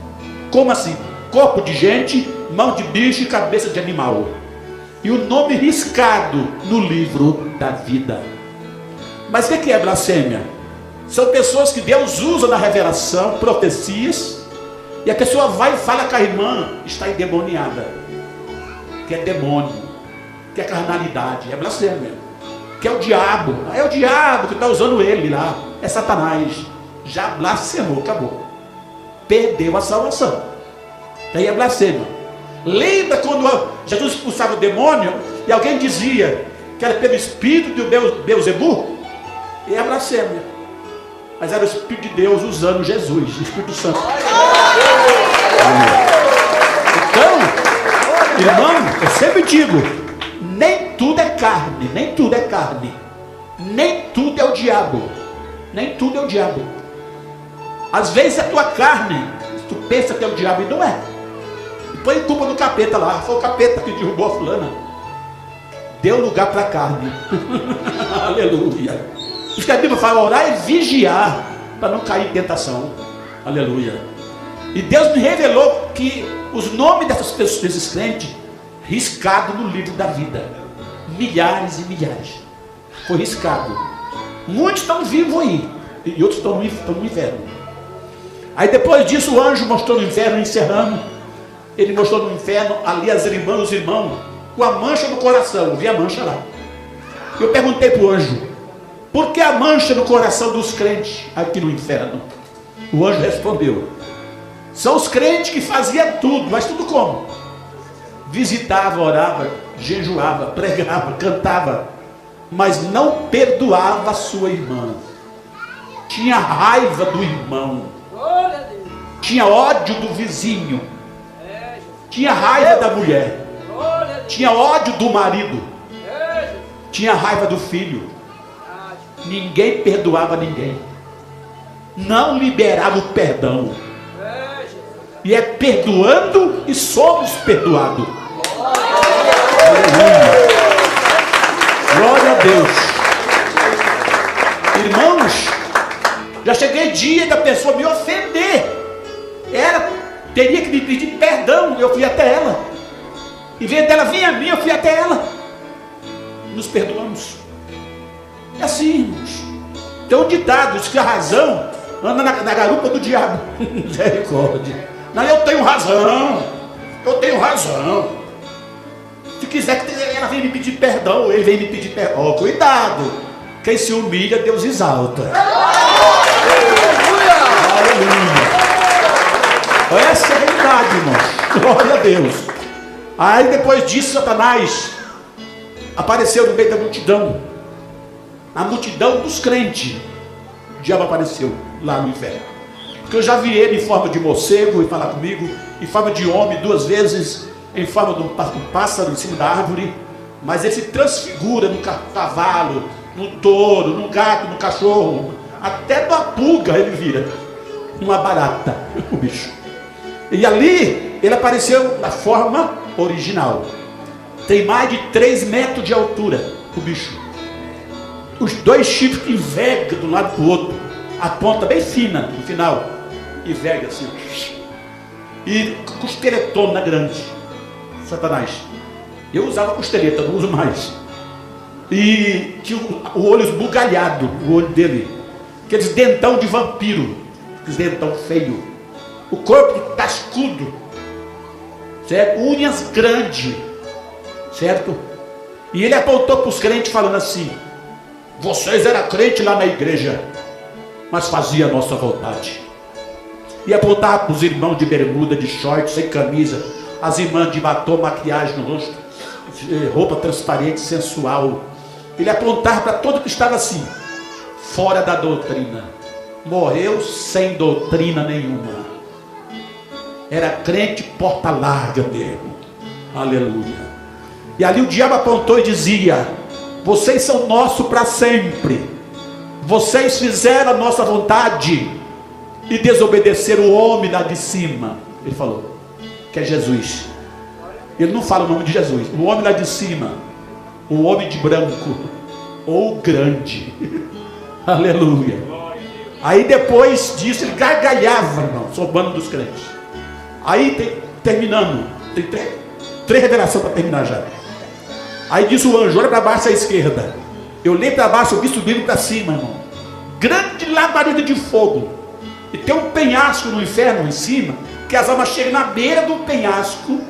Como assim? Corpo de gente, mão de bicho e cabeça de animal. E o nome riscado no livro da vida. Mas o que é blasfêmia? São pessoas que Deus usa na revelação, profecias, e a pessoa vai e fala que a irmã está endemoniada, que é demônio, que é carnalidade, é blasfêmia, que é o diabo que está usando ele lá, é Satanás. Já blasfemou, acabou, perdeu a salvação. Aí é blasfêmia. Lembra quando Jesus expulsava o demônio e alguém dizia que era pelo espírito de Beelzebu? E é blasfêmia. Mas era o Espírito de Deus usando Jesus, o Espírito Santo. Então, irmão, eu sempre digo, nem tudo é carne, nem tudo é carne, nem tudo é o diabo, nem tudo é o diabo. Às vezes é a tua carne, tu pensa que é o diabo e não é. E põe culpa no capeta lá, foi o capeta que derrubou a fulana. Deu lugar para a carne. Aleluia. Isso que a Bíblia fala, orar e vigiar, para não cair em tentação. Aleluia. E Deus me revelou que os nomes dessas pessoas, desses crentes, riscado no livro da vida. Milhares e milhares. Foi riscado. Muitos estão vivos aí, e outros estão no inferno. Aí depois disso o anjo mostrou no inferno, encerrando. Ele mostrou no inferno, ali as irmãs, os irmãos, com a mancha no coração. Vi a mancha lá. Eu perguntei para o anjo: por que a mancha no coração dos crentes aqui no inferno? O anjo respondeu: são os crentes que faziam tudo, mas tudo como? Visitava, orava, jejuava, pregava, cantava, mas não perdoava a sua irmã. Tinha raiva do irmão, tinha ódio do vizinho, tinha raiva da mulher, tinha ódio do marido, tinha raiva do filho. Ninguém perdoava ninguém, não liberava o perdão. E é perdoando e somos perdoados. Aleluia. Glória a Deus. Irmãos, já cheguei dia da pessoa me ofender. Ela teria que me pedir perdão. Eu fui até ela. Em vez dela vir a mim, eu fui até ela. Nos perdoamos. É assim, irmãos. Tem um ditado, diz que a razão anda na garupa do diabo. Misericórdia. Não, eu tenho razão. Eu tenho razão. Se quiser que ela venha me pedir perdão, ele vem me pedir perdão. Oh, cuidado. Quem se humilha, Deus exalta. Aleluia. Aleluia. Essa é a realidade, irmão. Glória a Deus. Aí depois disso, Satanás apareceu no meio da multidão. A multidão dos crentes. O diabo apareceu lá no inferno. Porque eu já vi ele em forma de morcego e falar comigo, em forma de homem 2 vezes, em forma de um pássaro em cima da árvore, mas ele se transfigura no cavalo, no touro, no gato, no cachorro, até da pulga ele vira uma barata, o bicho. E ali ele apareceu na forma original. Tem mais de 3 metros de altura o bicho. Os 2 chifres que envergam de um lado para o outro, a ponta bem fina no final, e verga assim, e costeletona grande. Satanás. Eu usava costeleta, não uso mais. E tinha o olho esbugalhado, o olho dele, aqueles dentão de vampiro, aqueles dentão feio, o corpo cascudo, certo? Unhas grandes, certo? E ele apontou para os crentes falando assim: vocês eram crentes lá na igreja, mas fazia a nossa vontade. E apontava para os irmãos de bermuda, de short, sem camisa, as irmãs de batom, maquiagem no rosto, roupa transparente, sensual. Ele apontava para todo que estava assim, fora da doutrina. Morreu sem doutrina nenhuma. Era crente porta larga mesmo. Aleluia. E ali o diabo apontou e dizia: vocês são nossos para sempre. Vocês fizeram a nossa vontade e desobedeceram o homem lá de cima. Ele falou que é Jesus. Ele não fala o nome de Jesus. O homem lá de cima, o homem de branco, ou grande. Aleluia. Aí depois disso ele gargalhava, irmão, sobrando dos crentes. Aí terminando, tem 3 revelações para terminar já. Aí disse o anjo: olha para baixo à esquerda. Eu olhei para baixo, eu vi subindo para cima, irmão, grande labareda de fogo. E tem um penhasco no inferno em cima, que as almas chegam na beira do penhasco,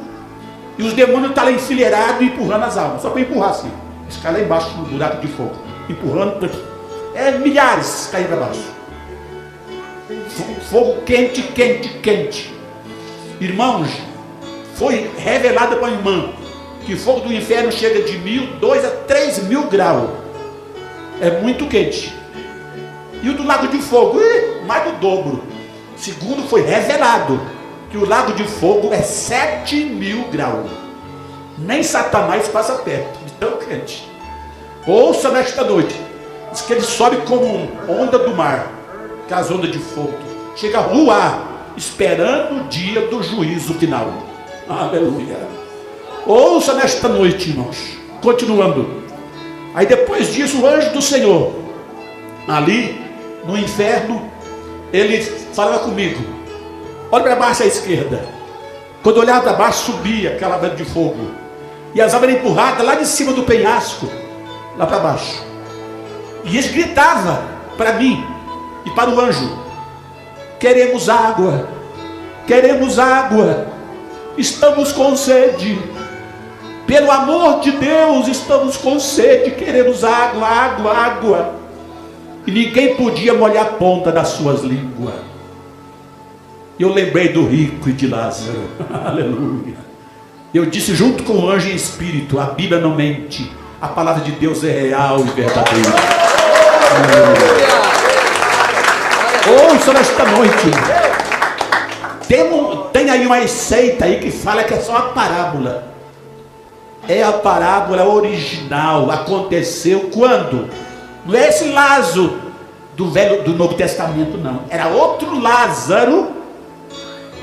e os demônios estão lá enfileirados, empurrando as almas, só para empurrar assim. Eles caem lá embaixo no buraco de fogo, empurrando, milhares caem para baixo. Fogo quente, quente, quente. Irmãos, foi revelado para a irmã que o fogo do inferno chega de 1.000, 2.000 a 3.000 graus. É muito quente. E o do lago de fogo, mais do dobro. Segundo foi revelado que o lago de fogo é 7.000 graus. Nem Satanás passa perto, de tão quente. Ouça nesta noite, diz que ele sobe como onda do mar, que é as ondas de fogo. Chega a voar, esperando o dia do juízo final. Aleluia. Ouça nesta noite, irmãos. Continuando. Aí depois disso, o anjo do Senhor, ali no inferno, ele falava comigo: olha para baixo à esquerda. Quando eu olhava para baixo, subia aquela vela de fogo, e as almas eram empurradas lá de cima do penhasco, lá para baixo. E eles gritavam para mim e para o anjo: queremos água, queremos água, estamos com sede, pelo amor de Deus, estamos com sede, queremos água, água, água. E ninguém podia molhar a ponta das suas línguas. Eu lembrei do rico e de Lázaro. Aleluia. Eu disse junto com o anjo em espírito: a Bíblia não mente. A palavra de Deus é real e verdadeira. Ouça nesta noite. Tem aí uma seita aí que fala que é só uma parábola. É a parábola original. Aconteceu quando? Não é esse Lázaro do Novo Testamento, não. Era outro Lázaro,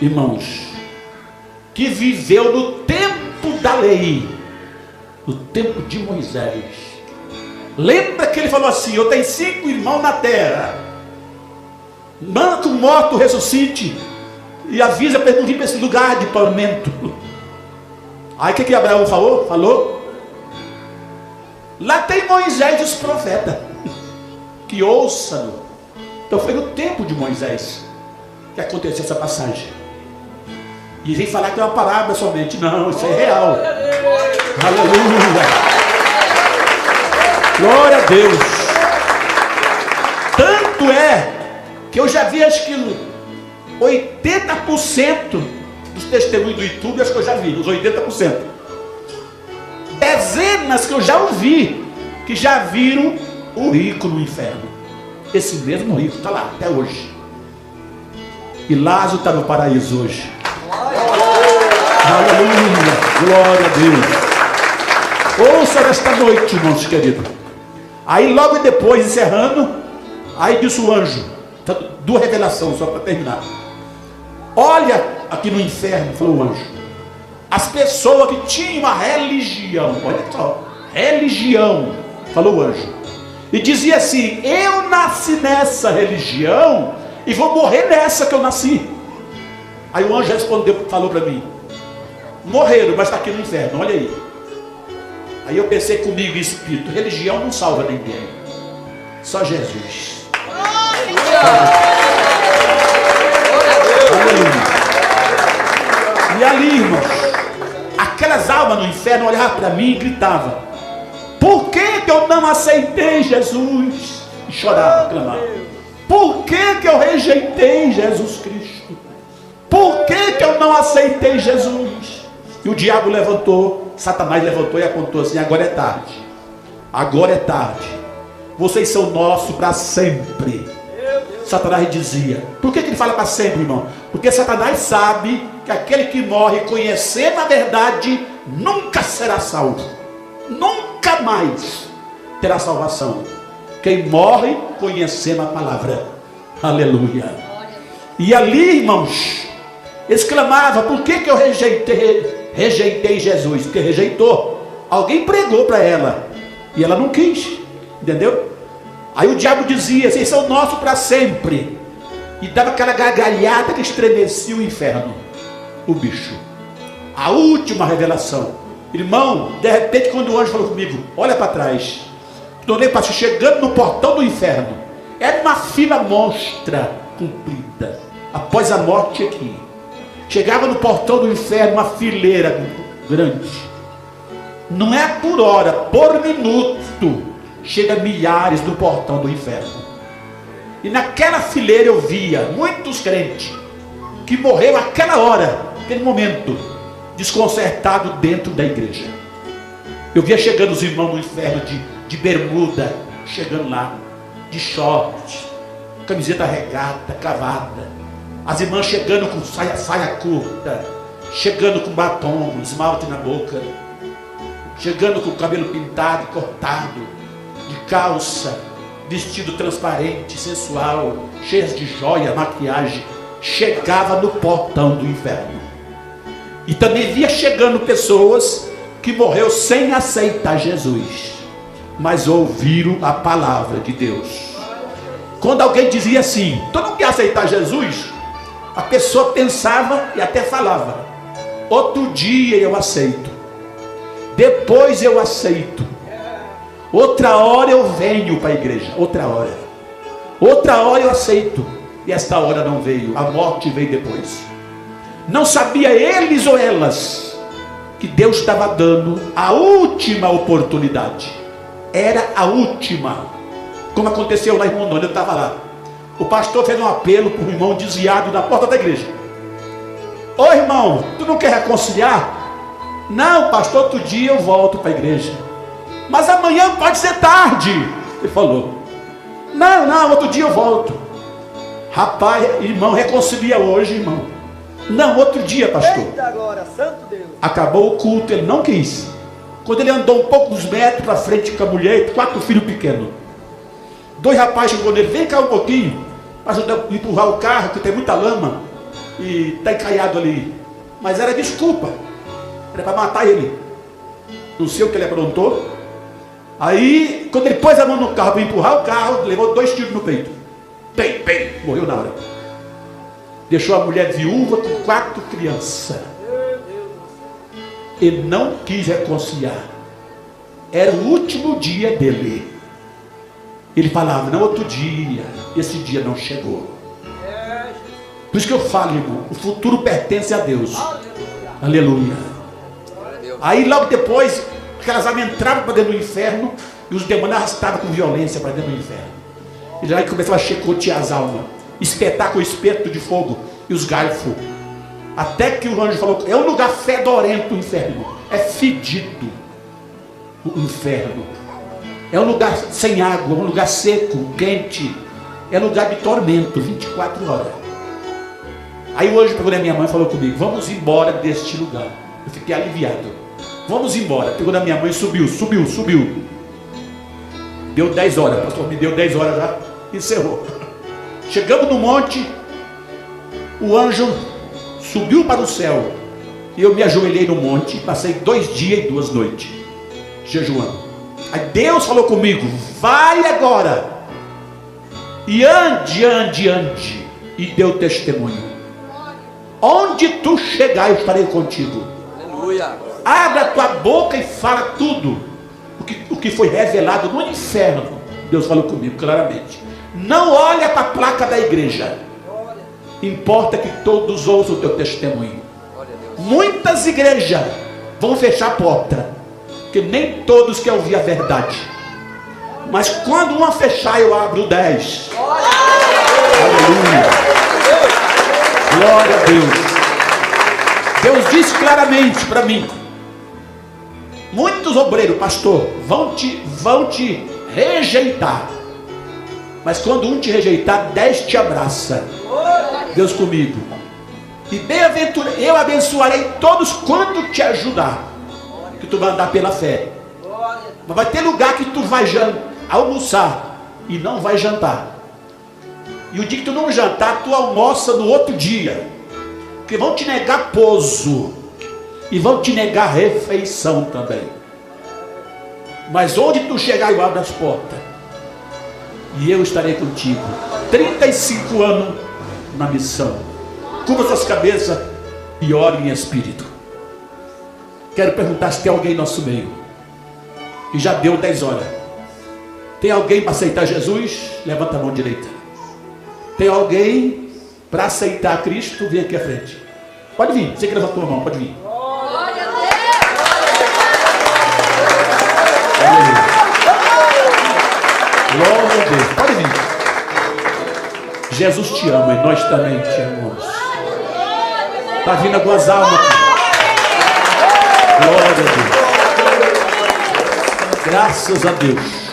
irmãos, que viveu no tempo da lei, no tempo de Moisés. Lembra que ele falou assim: eu tenho 5 irmãos na terra, manda que o morto ressuscite e avisa para ele não vir para esse lugar de tormento. Aí o que Abraão falou? Lá tem Moisés e os profetas, que ouçam. Então foi no tempo de Moisés que aconteceu essa passagem. E vem falar que é uma parábola somente. Não, isso é real. Aleluia. Glória a Deus. Tanto é que eu já vi, acho que 80% dos testemunhos do YouTube, acho que eu já vi, os 80%. Dezenas que eu já ouvi, que já viram o rico no inferno. Esse mesmo rico está lá até hoje. E Lázaro está no paraíso hoje. Aleluia, glória a Deus. Ouça nesta noite, irmãos queridos. Aí logo depois, encerrando, aí disse o anjo, duas revelações só para terminar. Olha aqui no inferno, falou o anjo, as pessoas que tinham uma religião, olha só, religião, falou o anjo, e dizia assim: eu nasci nessa religião e vou morrer nessa que eu nasci. Aí o anjo respondeu, falou para mim: morreram, mas está aqui no inferno, olha aí. Aí eu pensei comigo, espírito, religião não salva ninguém, só Jesus. E ali, irmãos, aquelas almas no inferno olhavam para mim e gritavam: por que eu não aceitei Jesus? E choravam, clamavam: por que eu rejeitei Jesus Cristo? Por que eu não aceitei Jesus? E o diabo levantou, Satanás levantou e apontou assim: agora é tarde, agora é tarde, vocês são nossos para sempre. Satanás dizia. Por que ele fala para sempre, irmão? Porque Satanás sabe que aquele que morre conhecendo a verdade nunca será salvo, nunca mais terá salvação. Quem morre conhecendo a palavra. Aleluia. E ali, irmãos, eles clamavam: por que eu rejeitei Jesus? Porque rejeitou. Alguém pregou para ela e ela não quis, entendeu? Aí o diabo dizia: vocês são nossos para sempre. E dava aquela gargalhada que estremecia o inferno, o bicho. A última revelação, irmão, de repente quando o anjo falou comigo: olha para trás, tornei para chegando no portão do inferno. Era uma fila monstra, comprida, após a morte aqui. Chegava no portão do inferno uma fileira grande. Não é por hora, por minuto chega milhares no portão do inferno. E naquela fileira eu via muitos crentes que morreram aquela hora, aquele momento, desconcertado dentro da igreja. Eu via chegando os irmãos no inferno de bermuda, chegando lá, de short, camiseta regata, cavada. As irmãs chegando com saia curta, chegando com batom, esmalte na boca, chegando com o cabelo pintado, cortado, de calça, vestido transparente, sensual, cheias de joia, maquiagem. Chegava no portão do inferno. E também via chegando pessoas que morreu sem aceitar Jesus, mas ouviram a palavra de Deus. Quando alguém dizia assim: tu não quer aceitar Jesus? A pessoa pensava e até falava: outro dia eu aceito, depois eu aceito, outra hora eu venho para a igreja, outra hora eu aceito. E esta hora não veio, a morte veio depois. Não sabia eles ou elas que Deus estava dando a última oportunidade. Era a última. Como aconteceu lá em Rondônia, eu estava lá. O pastor fez um apelo para o irmão desviado na porta da igreja: ô irmão, tu não quer reconciliar? Não, pastor, outro dia eu volto para a igreja. mas amanhã pode ser tarde. Ele falou: não, outro dia eu volto. Rapaz, irmão, reconcilia hoje, irmão. Não, outro dia, pastor.
Eita agora, santo Deus.
Acabou o culto, ele não quis. Quando ele andou um poucos metros para frente com a mulher, 4 filhos pequenos. 2 rapazes chegou nele: vem cá um pouquinho, para ajudar a empurrar o carro, que tem muita lama e está encaiado ali. Mas era desculpa, era para matar ele. Não sei o que ele aprontou. Aí, quando ele pôs a mão no carro para empurrar o carro, levou 2 tiros no peito. Bem, morreu na hora. Deixou a mulher viúva com 4 crianças. Ele não quis reconciliar. Era o último dia dele. Ele falava: não, outro dia. Esse dia não chegou. Por isso que eu falo, irmão, o futuro pertence a Deus. Aleluia. Aí logo depois, aquelas almas entravam para dentro do inferno e os demônios arrastavam com violência para dentro do inferno. E aí começava a chicotear as almas, espetar com o espeto de fogo e os garfos. Até que o anjo falou: é um lugar fedorento o inferno, é fedido o inferno. É um lugar sem água, um lugar seco, quente. É lugar de tormento, 24 horas. Aí o anjo pegou na minha mãe e falou comigo: vamos embora deste lugar. Eu fiquei aliviado. Vamos embora. Pegou na minha mãe e subiu. Deu 10 horas, pastor, me deu 10 horas já, encerrou. Chegamos no monte, o anjo subiu para o céu, e eu me ajoelhei no monte, passei 2 dias e 2 noites, jejuando. Aí Deus falou comigo: vai agora, e ande, e deu testemunho. Onde tu chegar, eu estarei contigo.
Aleluia.
Abre a tua boca e fala tudo o que foi revelado no inferno. Deus falou comigo claramente. Não olha para a placa da igreja. Importa que todos ouçam o teu testemunho. Muitas igrejas vão fechar a porta, porque nem todos querem ouvir a verdade. Mas quando uma fechar, eu abro 10. Aleluia. Glória a Deus. Deus disse claramente para mim: muitos obreiros, pastor, vão te rejeitar, mas quando um te rejeitar, 10 te abraça. Deus comigo. E eu abençoarei todos quanto te ajudar, que tu vai andar pela fé. Mas vai ter lugar que tu vai almoçar e não vai jantar. E o dia que tu não jantar, tu almoça no outro dia, porque vão te negar pouso e vão te negar refeição também. Mas onde tu chegar, eu abro as portas e eu estarei contigo. 35 anos na missão. Cubra suas cabeças e ore em espírito. Quero perguntar se tem alguém em nosso meio que já deu 10 horas. Tem alguém para aceitar Jesus? Levanta a mão direita. Tem alguém para aceitar Cristo? Vem aqui à frente. Pode vir, você que levanta a tua mão, pode vir. Glória a Deus, pode vir. Jesus te ama e nós também te amamos. Está vindo algumas almas aqui. Glória a Deus. Graças a Deus.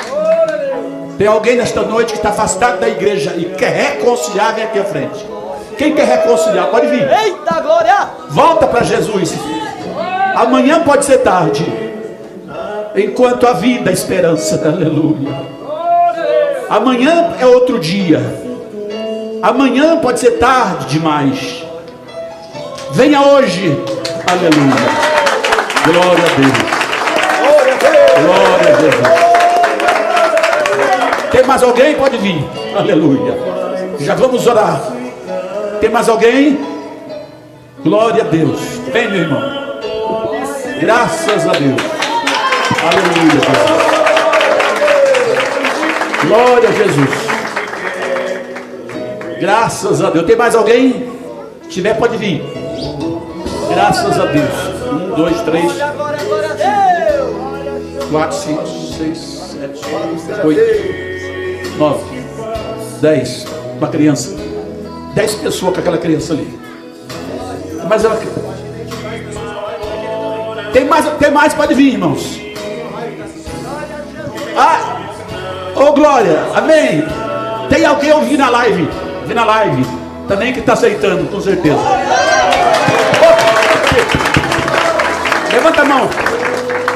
Tem alguém nesta noite que está afastado da igreja e quer reconciliar? Vem aqui à frente. Quem quer reconciliar? Pode vir.
Eita glória.
Volta para Jesus. Amanhã pode ser tarde. Enquanto a vida, a esperança. Aleluia. Amanhã é outro dia. Amanhã pode ser tarde demais. Venha hoje. Aleluia. Glória a Deus. Glória a Deus. Tem mais alguém? Pode vir. Aleluia. Já vamos orar. Tem mais alguém? Glória a Deus. Vem, meu irmão. Graças a Deus. Aleluia. Glória a Jesus. Graças a Deus. Tem mais alguém? Se tiver, pode vir. Graças a Deus. 1, 2, 3, 4, 5, 6, 7, 8, 9, 10. Uma criança. 10 pessoas com aquela criança ali. Mas ela... Tem mais, pode vir, irmãos. Ô glória, amém. Tem alguém ouvindo na live? Vi na live também que está aceitando, com certeza. Levanta a mão.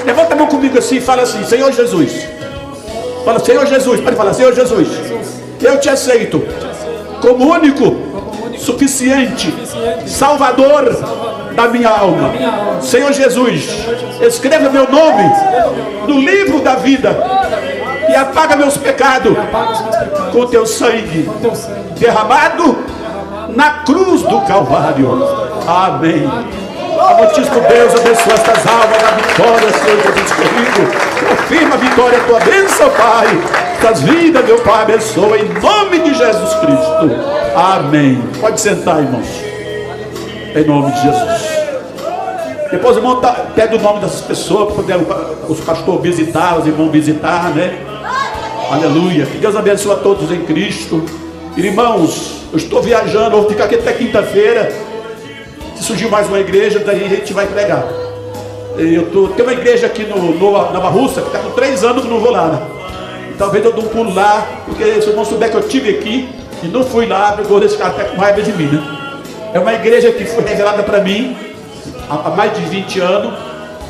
Levanta a mão comigo assim e fala assim: Senhor Jesus. Fala, Senhor Jesus. Pode falar, Senhor Jesus, eu te aceito como único, suficiente, Salvador da minha alma. Senhor Jesus, escreva meu nome no livro da vida e apaga meus pecados com teu sangue derramado na cruz do Calvário. Amém. Abençoe Deus, abençoa estas almas na vitória, Senhor Jesus querido. Confirma a vitória, a tua bênção, Pai. Estas vidas, meu Pai, abençoa em nome de Jesus Cristo. Amém. Pode sentar, irmãos. Em nome de Jesus. Depois o irmão pede o nome dessas pessoas para poder os pastores visitar, os irmãos visitar, né? Aleluia. Que Deus abençoe a todos em Cristo. Irmãos, eu estou viajando, vou ficar aqui até quinta-feira. Se surgir mais uma igreja, daí a gente vai pregar. Tem uma igreja aqui na Nova Russa, que está com 3 anos que não vou lá, né? Talvez eu dou um pulo lá, porque se o irmão souber que eu estive aqui e não fui lá, eu vou deixar até com raiva de mim, né? É uma igreja que foi revelada para mim há mais de 20 anos,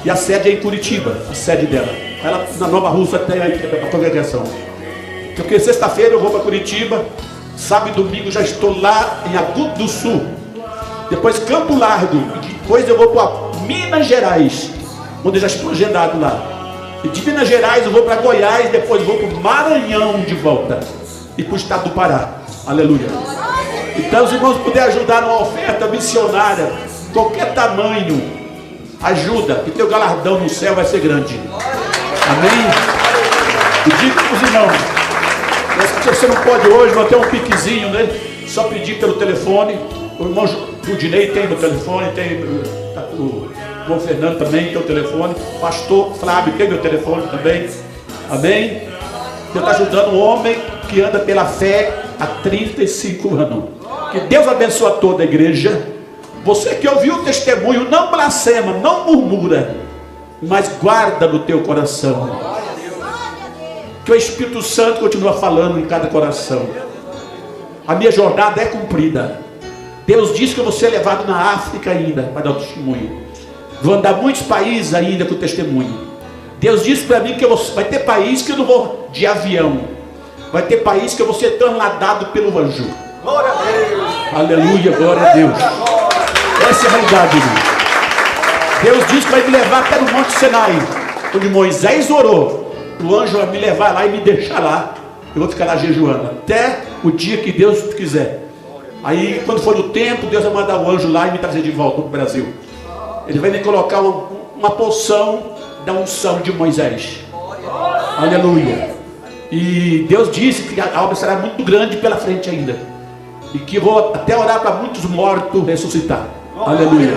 e a sede é em Curitiba, a sede dela. Ela na Nova Russa tem a congregação. Porque sexta-feira eu vou para Curitiba, sábado e domingo já estou lá em Agudo do Sul, depois Campo Largo, e depois eu vou para Minas Gerais, onde eu já estou agendado lá. E de Minas Gerais eu vou para Goiás, depois vou para o Maranhão de volta e para o estado do Pará. Aleluia. Então, os irmãos puderem ajudar numa oferta missionária, qualquer tamanho, ajuda, que teu galardão no céu vai ser grande. Amém? E diga para os irmãos, se você não pode hoje, vai ter um piquezinho, né? Só pedir pelo telefone. O irmão Rudinei tem no telefone, tem o irmão Fernando também tem o telefone, o pastor Flávio tem meu telefone também. Amém? Deus está ajudando um homem que anda pela fé há 35 anos. Que Deus abençoe a toda a igreja. Você que ouviu o testemunho, não blasfema, não murmura, mas guarda no teu coração. Que o Espírito Santo continua falando em cada coração. A minha jornada é cumprida. Deus diz que eu vou ser levado na África ainda para dar o testemunho. Vou andar muitos países ainda com o testemunho. Deus disse para mim que vai ter país que eu não vou de avião. Vai ter país que eu vou ser trasladado pelo anjo. Glória a Deus. Aleluia, glória a Deus. Essa é a realidade, irmão. Deus disse que vai me levar até no Monte Sinai, onde Moisés orou. O anjo vai me levar lá e me deixar lá. Eu vou ficar lá jejuando até o dia que Deus quiser. Aí, quando for o tempo, Deus vai mandar o anjo lá e me trazer de volta para o Brasil. Ele vai me colocar uma porção da unção de Moisés. Aleluia. E Deus disse que a obra será muito grande pela frente ainda. E que vou até orar para muitos mortos ressuscitar. Aleluia.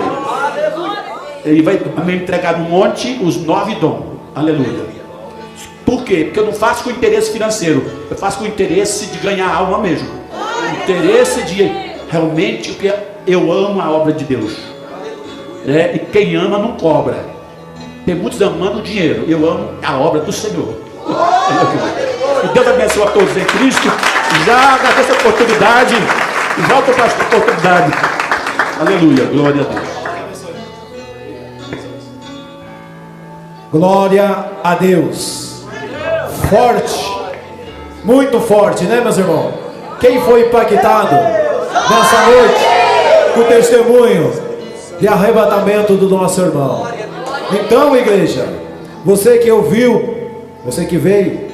Ele vai me entregar no monte os 9 dons. Aleluia. Por quê? Porque eu não faço com interesse financeiro. Eu faço com interesse de ganhar alma mesmo. Interesse de realmente, porque eu amo a obra de Deus. E quem ama não cobra. Tem muitos amando o dinheiro. Eu amo a obra do Senhor. E Deus abençoe a todos em Cristo. Já agradeço a oportunidade e volto para esta oportunidade. Aleluia, glória a Deus.
Glória a Deus. Forte, muito forte, né, meus irmãos? Quem foi impactado nessa noite com o testemunho de arrebatamento do nosso irmão? Então, igreja, você que ouviu, você que veio,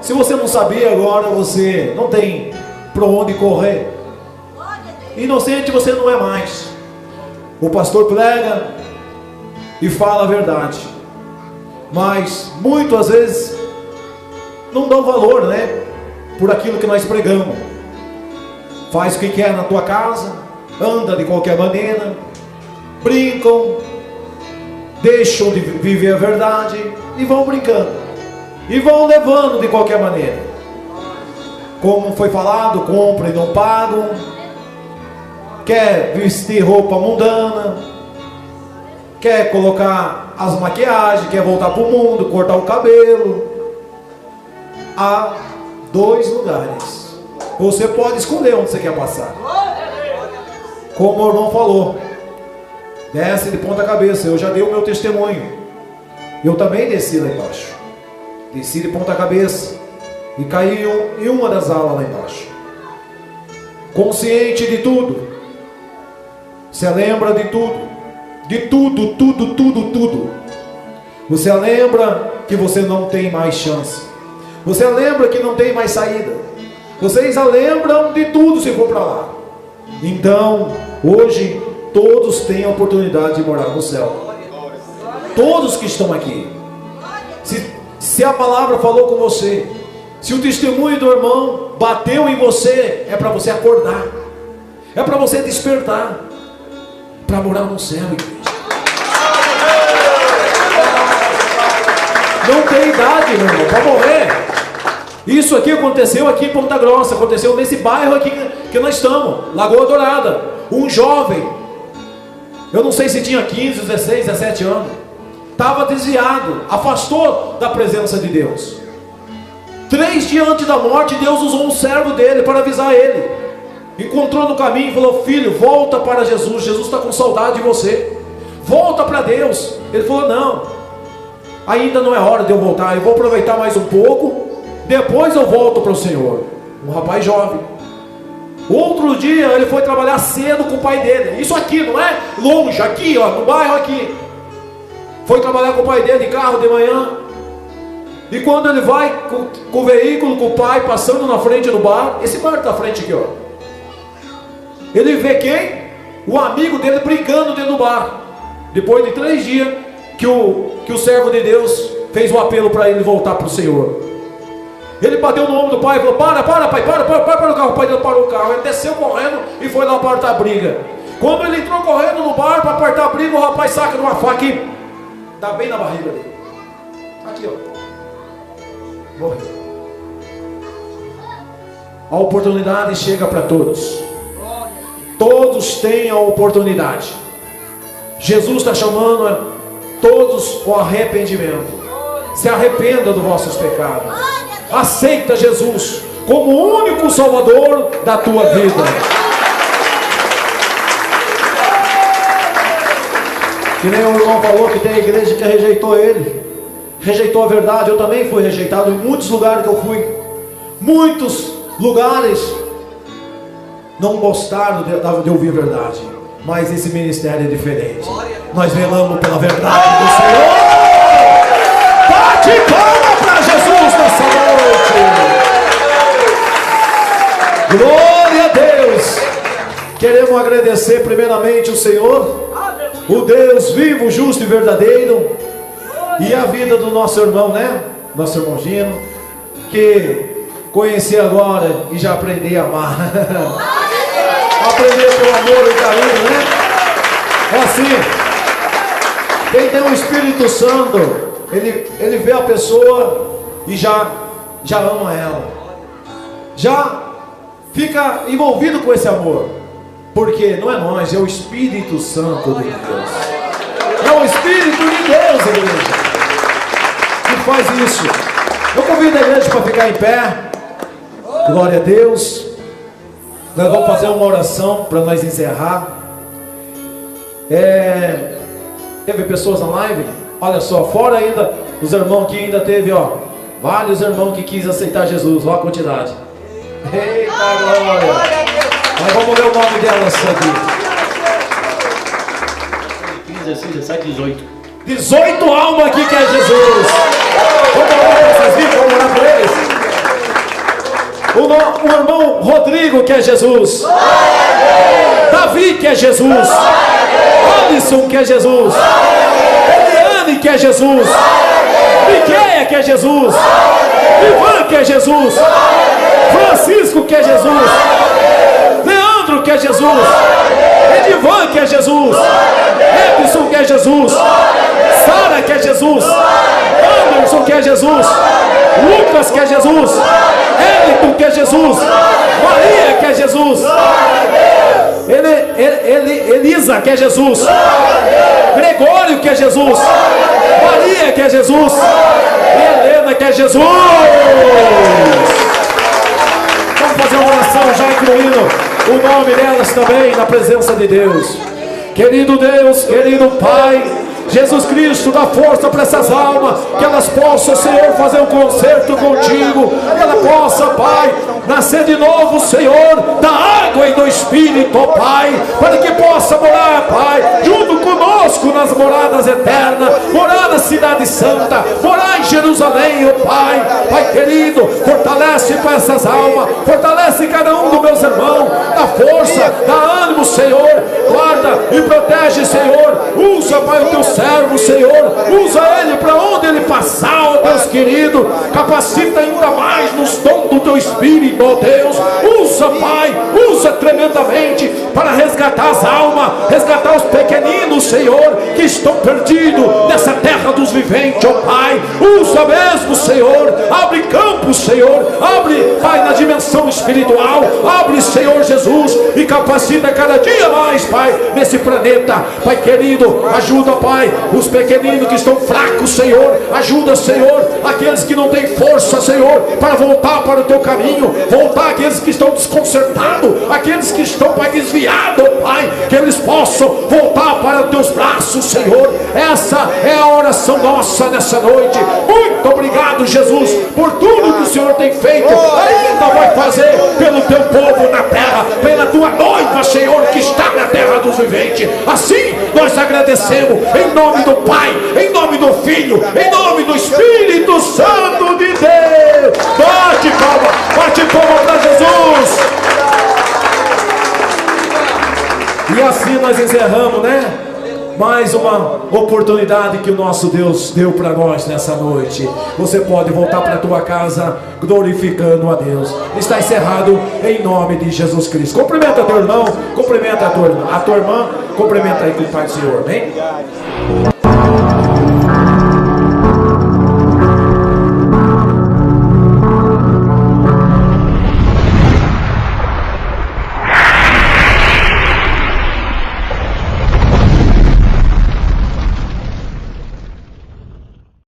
se você não sabia agora, você não tem para onde correr. Inocente você não é mais. O pastor prega e fala a verdade, mas muitas vezes não dão valor, né, por aquilo que nós pregamos. Faz o que quer na tua casa, anda de qualquer maneira, brincam, deixam de viver a verdade e vão brincando, e vão levando de qualquer maneira. Como foi falado, compram e não pagam, quer vestir roupa mundana, quer colocar as maquiagens, quer voltar para o mundo, cortar o cabelo, há 2 lugares. Você pode escolher onde você quer passar. Como o irmão falou, desce de ponta cabeça. Eu já dei o meu testemunho. Eu também desci lá embaixo. Desci de ponta cabeça e caí em uma das alas lá embaixo. Consciente de tudo. Você lembra de tudo. De tudo, tudo, tudo, tudo. Você lembra que você não tem mais chance. Você lembra que não tem mais saída. Vocês lembram de tudo se for para lá. Então, hoje, todos têm a oportunidade de morar no céu. Todos que estão aqui. Se a palavra falou com você, se o testemunho do irmão bateu em você, é para você acordar. É para você despertar. Para morar no céu, igreja. Não tem idade, meu irmão, para morrer. Isso aqui aconteceu aqui em Ponta Grossa. Aconteceu nesse bairro aqui que nós estamos, Lagoa Dourada. Um jovem, eu não sei se tinha 15, 16, 17 anos, estava desviado, afastou da presença de Deus. 3 dias antes da morte, Deus usou um servo dele para avisar ele. Encontrou no caminho e falou: filho, volta para Jesus. Jesus está com saudade de você. Volta para Deus. Ele falou: não, ainda não é hora de eu voltar. Eu vou aproveitar mais um pouco, depois eu volto para o Senhor. Um rapaz jovem. Outro dia ele foi trabalhar cedo com o pai dele. Isso aqui, não é longe, aqui ó, no bairro aqui. Foi trabalhar com o pai dele de carro de manhã. E quando ele vai com o veículo, com o pai passando na frente do bar, esse bar está à frente aqui ó, ele vê quem? O amigo dele brincando dentro do bar. Depois de 3 dias que o servo de Deus fez o apelo para ele voltar para o Senhor. Ele bateu no ombro do pai e falou: para pai, para o carro. O pai dele parou o carro. Ele desceu correndo e foi lá apartar a briga. Quando ele entrou correndo no bar para apartar a briga, o rapaz saca de uma faca e dá bem na barriga dele. Aqui ó, morreu. A oportunidade chega para todos. Todos têm a oportunidade. Jesus está chamando todos ao arrependimento. Se arrependa dos vossos pecados. Aceita Jesus como o único Salvador da tua vida. Que nem o irmão falou que tem a igreja que rejeitou ele. Rejeitou a verdade. Eu também fui rejeitado em muitos lugares que eu fui. Muitos lugares não gostaram de ouvir a verdade. Mas esse ministério é diferente. Nós velamos pela verdade do Senhor. Bate palma para Jesus nessa noite. Glória a Deus. Queremos agradecer primeiramente o Senhor, o Deus vivo, justo e verdadeiro, e a vida do nosso irmão, né? Nosso irmão Gino, que conheci agora e já aprendi a amar. Aprender pelo amor e carinho, né? É assim. Quem tem o Espírito Santo, ele vê a pessoa e já ama ela. Já fica envolvido com esse amor. Porque não é nós, é o Espírito Santo de Deus. É o Espírito de Deus, igreja, que faz isso. Eu convido a igreja para ficar em pé. Glória a Deus. Nós vamos fazer uma oração para nós encerrar. Teve pessoas na live? Olha só, fora ainda os irmãos que ainda teve, ó, vários irmãos que quis aceitar Jesus. Olha a quantidade. Eita glória! Nós vamos ler o nome delas aqui.
15, 16, 17, 18.
18 almas aqui que é Jesus. Vamos orar para essas vidas, vamos orar por eles. O irmão Rodrigo que é Jesus. Davi que é Jesus. Alisson que é Jesus. Eliane que é Jesus. Miqueia que é Jesus. Ivan que é Jesus. Francisco que é Jesus. Leandro que é Jesus. Edivan que é Jesus. Edson que é Jesus. Sara que é Jesus. Anderson que é Jesus. Lucas que é Jesus. Elton que é Jesus. Maria que é Jesus. Elisa que é Jesus. Gregório que é Jesus. Maria que é Jesus. E Helena quer Jesus. Vamos fazer uma oração já incluindo o nome delas também na presença de Deus. Querido Deus, querido Pai, Jesus Cristo, dá força para essas almas, que elas possam, Senhor, fazer um concerto contigo, que ela possa, Pai, nascer de novo, Senhor, da água e do Espírito, ó Pai, para que possa morar, Pai, junto conosco nas moradas eternas, morar na cidade santa, morar em Jerusalém, ó Pai. Pai querido, fortalece para essas almas, fortalece cada um dos meus irmãos, dá força, dá ânimo, Senhor, guarda e protege, Senhor, usa, Pai, o teu servo, Senhor, usa ele para onde ele passar, ó Deus querido, capacita ainda mais nos dons do teu Espírito, ó Deus, usa, Pai, usa tremendamente para resgatar as almas, resgatar os pequeninos, Senhor, que estão perdidos nessa terra dos viventes, ó Pai, usa mesmo, Senhor, abre campo, Senhor, abre, Pai, na dimensão espiritual, abre, Senhor Jesus, e capacita cada dia mais, Pai, nesse planeta, Pai querido, ajuda, Pai, os pequeninos que estão fracos, Senhor, ajuda, Senhor, aqueles que não têm força, Senhor, para voltar para o teu caminho, voltar aqueles que estão desconcertados, aqueles que estão, Pai, desviados, Pai, que eles possam voltar para os teus braços, Senhor. Essa é a oração nossa nessa noite. Muito obrigado, Jesus, por tudo que o Senhor tem feito, ainda vai fazer pelo teu povo na terra, pela tua noiva, Senhor, que está na terra dos viventes. Assim nós agradecemos em nome do Pai, em nome do Filho, em nome do Espírito Santo de Deus. Bate palma para Jesus. E assim nós encerramos, né? Mais uma oportunidade que o nosso Deus deu para nós nessa noite. Você pode voltar para a tua casa glorificando a Deus. Está encerrado em nome de Jesus Cristo. Cumprimenta teu irmão, cumprimenta a tua irmã, cumprimenta aí com o Pai do Senhor, amém?